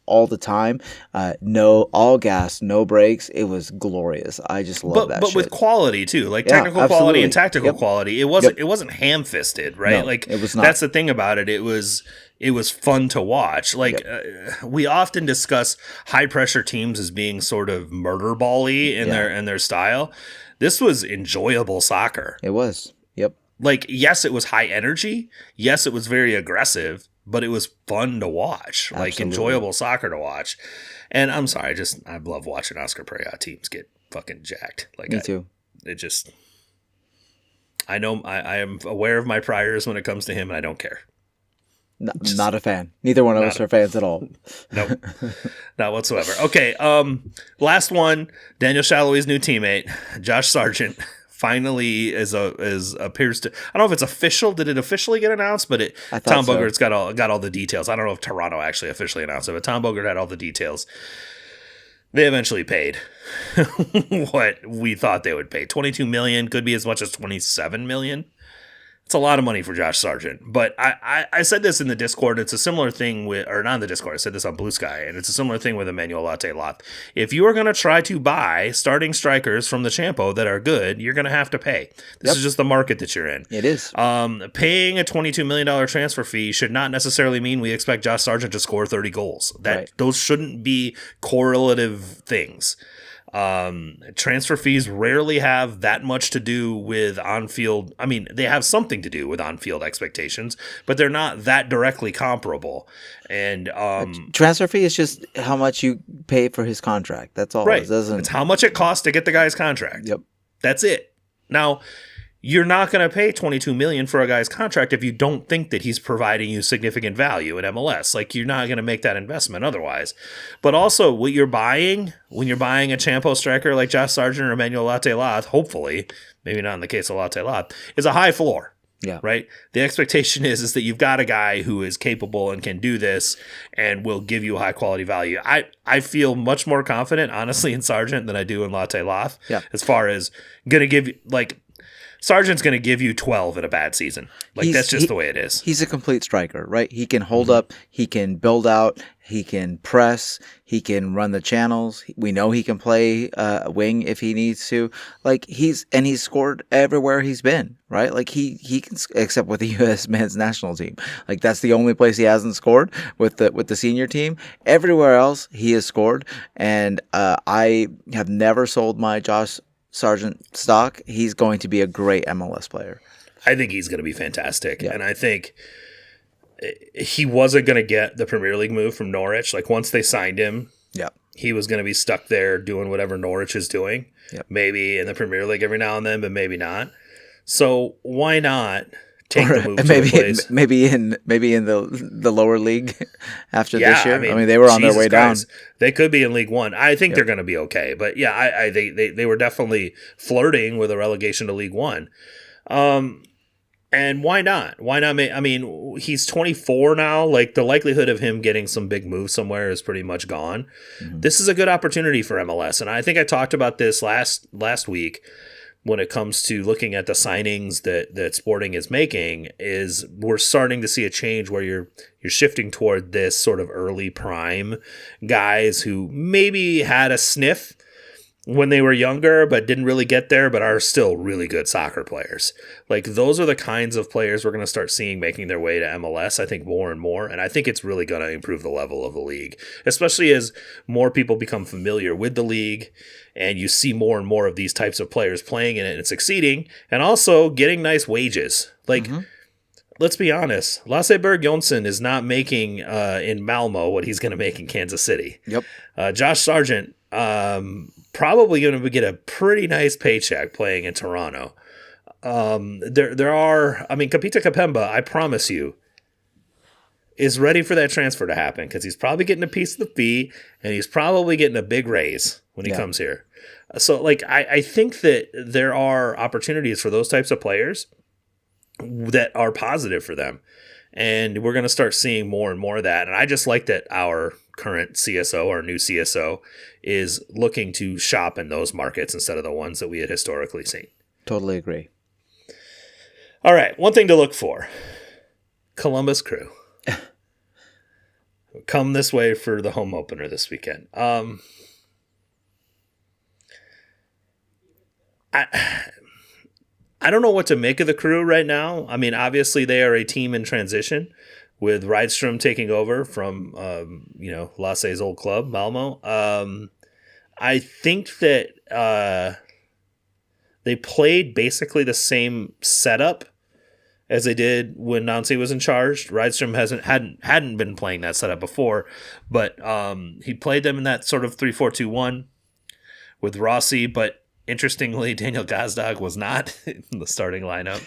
all the time. All gas, no breaks. It was glorious. I just love that. But shit. with quality too, technical quality and tactical quality. It wasn't ham fisted, right? No, it was not. That's the thing about it. It was fun to watch. We often discuss high pressure teams as being sort of murder ball-y in their style. This was enjoyable soccer. It was. Yep. Yes, it was high energy. Yes, it was very aggressive, but it was fun to watch. Absolutely. Enjoyable soccer to watch. And I'm sorry, I love watching Oscar Pereira teams get fucking jacked. Me too. I know I am aware of my priors when it comes to him, and I don't care. Not a fan. Neither one of us are fans at all. Nope. Not whatsoever. Okay. Last one. Daniel Salloi's new teammate, Josh Sargent, finally appears to. I don't know if it's official. Did it officially get announced? But Tom so. Bogert's got all the details. I don't know if Toronto actually officially announced it, but Tom Bogert had all the details. They eventually paid what we thought they would pay. $22 million, could be as much as $27 million. It's a lot of money for Josh Sargent. But I said this in the Discord. It's a similar thing with, or not in the Discord, I said this on Blue Sky, and it's a similar thing with Emmanuel Latte-Loth. If you are going to try to buy starting strikers from the Champo that are good, you're going to have to pay. This is just the market that you're in. It is. Paying a $22 million transfer fee should not necessarily mean we expect Josh Sargent to score 30 goals. Those shouldn't be correlative things. Transfer fees rarely have that much to do with on-field. I mean, they have something to do with on-field expectations, but they're not that directly comparable. And transfer fee is just how much you pay for his contract. That's all. Right. It's how much it costs to get the guy's contract. Yep. That's it. Now, you're not going to pay $22 million for a guy's contract if you don't think that he's providing you significant value in MLS. Like, you're not going to make that investment otherwise. But also, what you're buying, when you're buying a Champo striker like Josh Sargent or Emmanuel Latte-Loth, hopefully, maybe not in the case of Latte-Loth, is a high floor. Yeah. Right? The expectation is that you've got a guy who is capable and can do this and will give you high quality value. I feel much more confident, honestly, in Sargent than I do in Latte-Loth. Yeah. As far as going to give, like, Sargent's going to give you 12 in a bad season. Like, that's just the way it is. He's a complete striker, right? He can hold up. He can build out. He can press. He can run the channels. We know he can play wing if he needs to. Like, he's scored everywhere he's been, right? Like, he can, except with the U.S. men's national team. Like, that's the only place he hasn't scored with the senior team. Everywhere else, he has scored. And I have never sold my Josh Sargent stock. He's going to be a great MLS player. I think he's going to be fantastic. Yeah. And I think he wasn't going to get the Premier League move from Norwich. Like, once they signed him, he was going to be stuck there doing whatever Norwich is doing. Maybe in the Premier League every now and then, but maybe not. So why not take the move to the place? Maybe in the lower league after this year. I mean, they were on their way down. They could be in League One. I think they're going to be okay. But yeah, they were definitely flirting with a relegation to League One. And why not? Why not? I mean, he's 24 now. Like, the likelihood of him getting some big move somewhere is pretty much gone. Mm-hmm. This is a good opportunity for MLS. And I think I talked about this last week when it comes to looking at the signings that Sporting is making. Is we're starting to see a change where you're shifting toward this sort of early prime guys who maybe had a sniff when they were younger, but didn't really get there, but are still really good soccer players. Like, those are the kinds of players we're going to start seeing making their way to MLS, I think, more and more. And I think it's really going to improve the level of the league, especially as more people become familiar with the league and you see more and more of these types of players playing in it and succeeding and also getting nice wages. Like, let's be honest, Lasse Berg Johnsen is not making in Malmo what he's going to make in Kansas City. Yep. Josh Sargent, probably going to get a pretty nice paycheck playing in Toronto. There are, I mean, Kapita Kapemba, I promise you, is ready for that transfer to happen because he's probably getting a piece of the fee and he's probably getting a big raise when he comes here. So, like, I think that there are opportunities for those types of players that are positive for them. And we're going to start seeing more and more of that. And I just like that our current CSO, our new CSO, is looking to shop in those markets instead of the ones that we had historically seen. Totally agree. All right. One thing to look for. Columbus Crew. Come this way for the home opener this weekend. I don't know what to make of the Crew right now. I mean, obviously they are a team in transition with Rydstrom taking over from, Lasse's old club, Malmo. I think that they played basically the same setup as they did when Nancy was in charge. Rydstrom hadn't been playing that setup before, but he played them in that sort of 3-4-2-1 with Rossi, but interestingly, Daniel Gazdag was not in the starting lineup.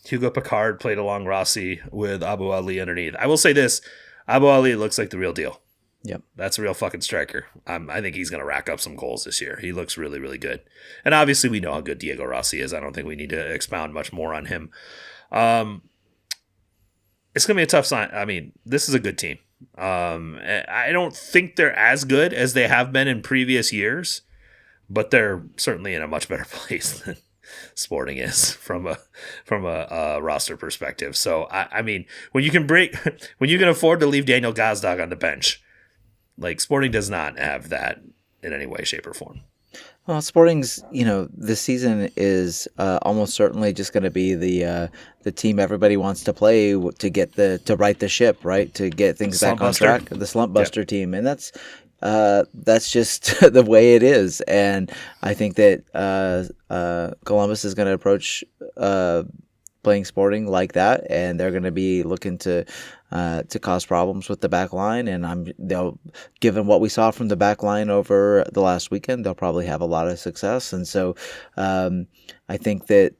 Hugo Picard played along Rossi with Abu Ali underneath. I will say this, Abu Ali looks like the real deal. Yep. That's a real fucking striker. I think he's going to rack up some goals this year. He looks really, really good. And obviously, we know how good Diego Rossi is. I don't think we need to expound much more on him. It's going to be a tough sign. I mean, this is a good team. I don't think they're as good as they have been in previous years, but they're certainly in a much better place than Sporting is from a roster perspective. So I mean, when you can afford to leave Daniel Gazdag on the bench, like Sporting does not have that in any way, shape, or form. Well, Sporting's, this season is almost certainly just going to be the team everybody wants to play to get to right the ship, right, to get things back on track. The slump buster team, and that's just the way it is. And I think that Columbus is going to approach playing Sporting like that, and they're going to be looking to cause problems with the back line. And given what we saw from the back line over the last weekend, they'll probably have a lot of success. And so I think that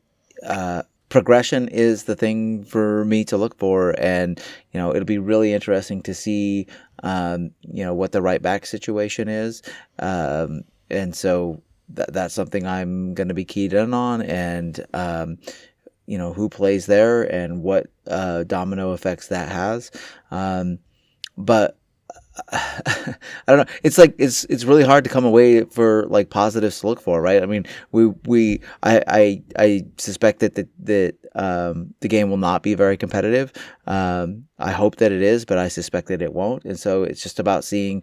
progression is the thing for me to look for. And, it'll be really interesting to see, what the right back situation is. And so that's something I'm going to be keyed in on. And, who plays there and what domino effects that has. But I don't know. It's like it's really hard to come away for like positives to look for, right? I mean, I suspect that the game will not be very competitive. I hope that it is, but I suspect that it won't. And so it's just about seeing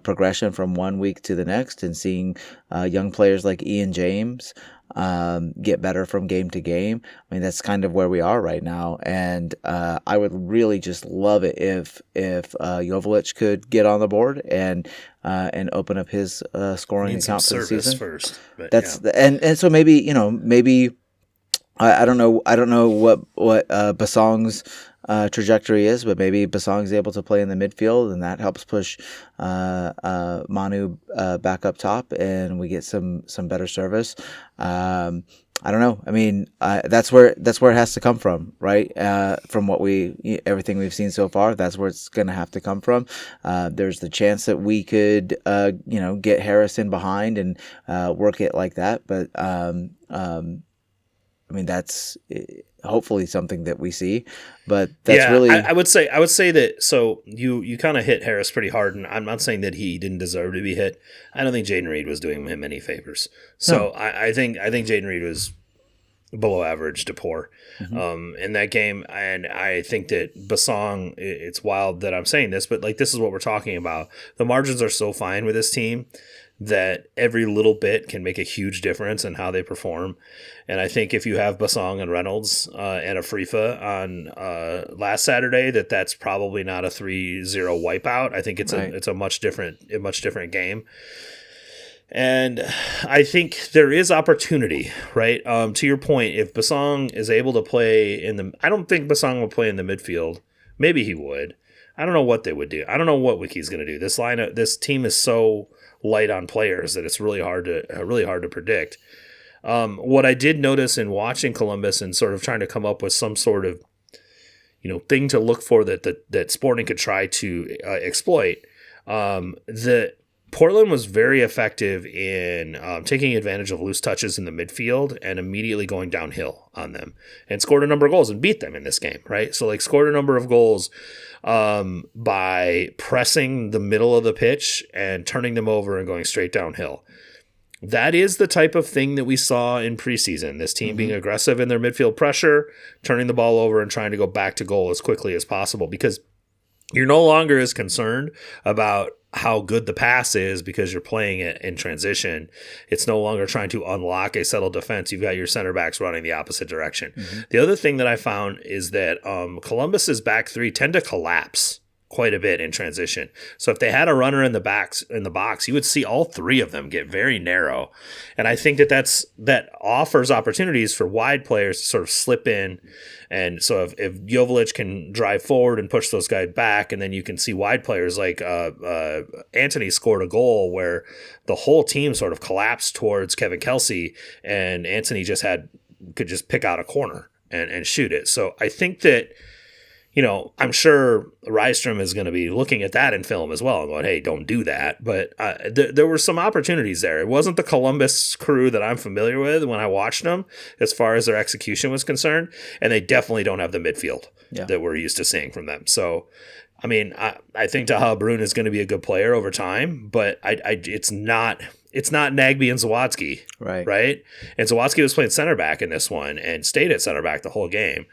progression from one week to the next, and seeing young players like Ian James get better from game to game. I mean, that's kind of where we are right now. And I would really just love it if Joveljic could get on the board and open up his scoring account for the season first. That's and so maybe I don't know what Basong's trajectory is, but maybe Basong's able to play in the midfield, and that helps push Manu back up top, and we get some better service. I don't know. I mean, that's where it has to come from, right? From everything we've seen so far, that's where it's going to have to come from. There's the chance that we could, get Harris in behind and work it like that, but I mean, that's hopefully something that we see, but that's really. I would say that. So you kind of hit Harris pretty hard, and I'm not saying that he didn't deserve to be hit. I don't think Jaden Reed was doing him any favors. So no. I think Jaden Reed was below average to poor in that game, and I think that Basong. It's wild that I'm saying this, but like this is what we're talking about. The margins are so fine with this team that every little bit can make a huge difference in how they perform. And I think if you have Basong and Reynolds and a Frifa on last Saturday, that's probably not a 3-0 wipeout. I think it's a much different game. And I think there is opportunity, right? To your point, if Basong is able to play I don't think Basong will play in the midfield. Maybe he would. I don't know what they would do. I don't know what Wiki's going to do. This team is so light on players that it's really hard to predict. What I did notice in watching Columbus and sort of trying to come up with some sort of thing to look for that Sporting could try to exploit, that Portland was very effective in taking advantage of loose touches in the midfield and immediately going downhill on them, and scored a number of goals and beat them in this game, right? So like scored a number of goals by pressing the middle of the pitch and turning them over and going straight downhill. That is the type of thing that we saw in preseason. This team being aggressive in their midfield pressure, turning the ball over and trying to go back to goal as quickly as possible, because you're no longer as concerned about how good the pass is because you're playing it in transition. It's no longer trying to unlock a settled defense. You've got your center backs running the opposite direction. The other thing that I found is that Columbus's back three tend to collapse quite a bit in transition. So if they had a runner in the box, you would see all three of them get very narrow. And I think that offers opportunities for wide players to sort of slip in. And so if Joveljic can drive forward and push those guys back, and then you can see wide players like Anthony scored a goal where the whole team sort of collapsed towards Kevin Kelsey, and Anthony could just pick out a corner and shoot it. So I think that I'm sure Rydstrom is going to be looking at that in film as well and going, hey, don't do that. But there were some opportunities there. It wasn't the Columbus crew that I'm familiar with when I watched them as far as their execution was concerned. And they definitely don't have the midfield that we're used to seeing from them. So, I mean, I think Taha Brun is going to be a good player over time, but it's not Nagbe and Zawadzki, right? And Zawadzki was playing center back in this one and stayed at center back the whole game.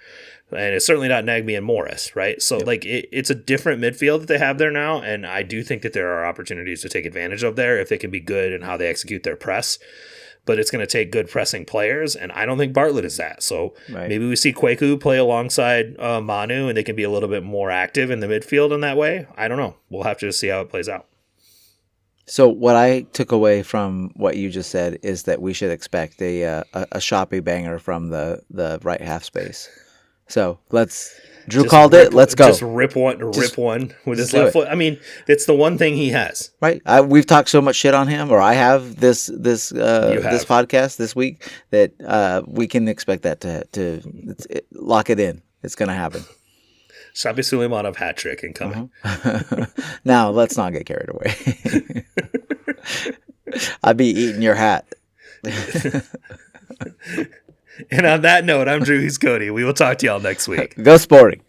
And it's certainly not Nagbe and Morris, right? So, it's a different midfield that they have there now, and I do think that there are opportunities to take advantage of there if they can be good in how they execute their press. But it's going to take good pressing players, and I don't think Bartlett is that. So maybe we see Kweku play alongside Manu, and they can be a little bit more active in the midfield in that way. I don't know. We'll have to see how it plays out. So what I took away from what you just said is that we should expect a shoppy banger from the right half space. So Drew called it. Let's go. Just rip one with his left foot. I mean, it's the one thing he has. Right. We've talked so much shit on him, or I have this podcast this week that we can expect that to lock it in. It's going to happen. Shabi Suleimanov hat trick incoming. Now let's not get carried away. I'd be eating your hat. And on that note, I'm Drew. He's Cody. We will talk to y'all next week. Go Sporting.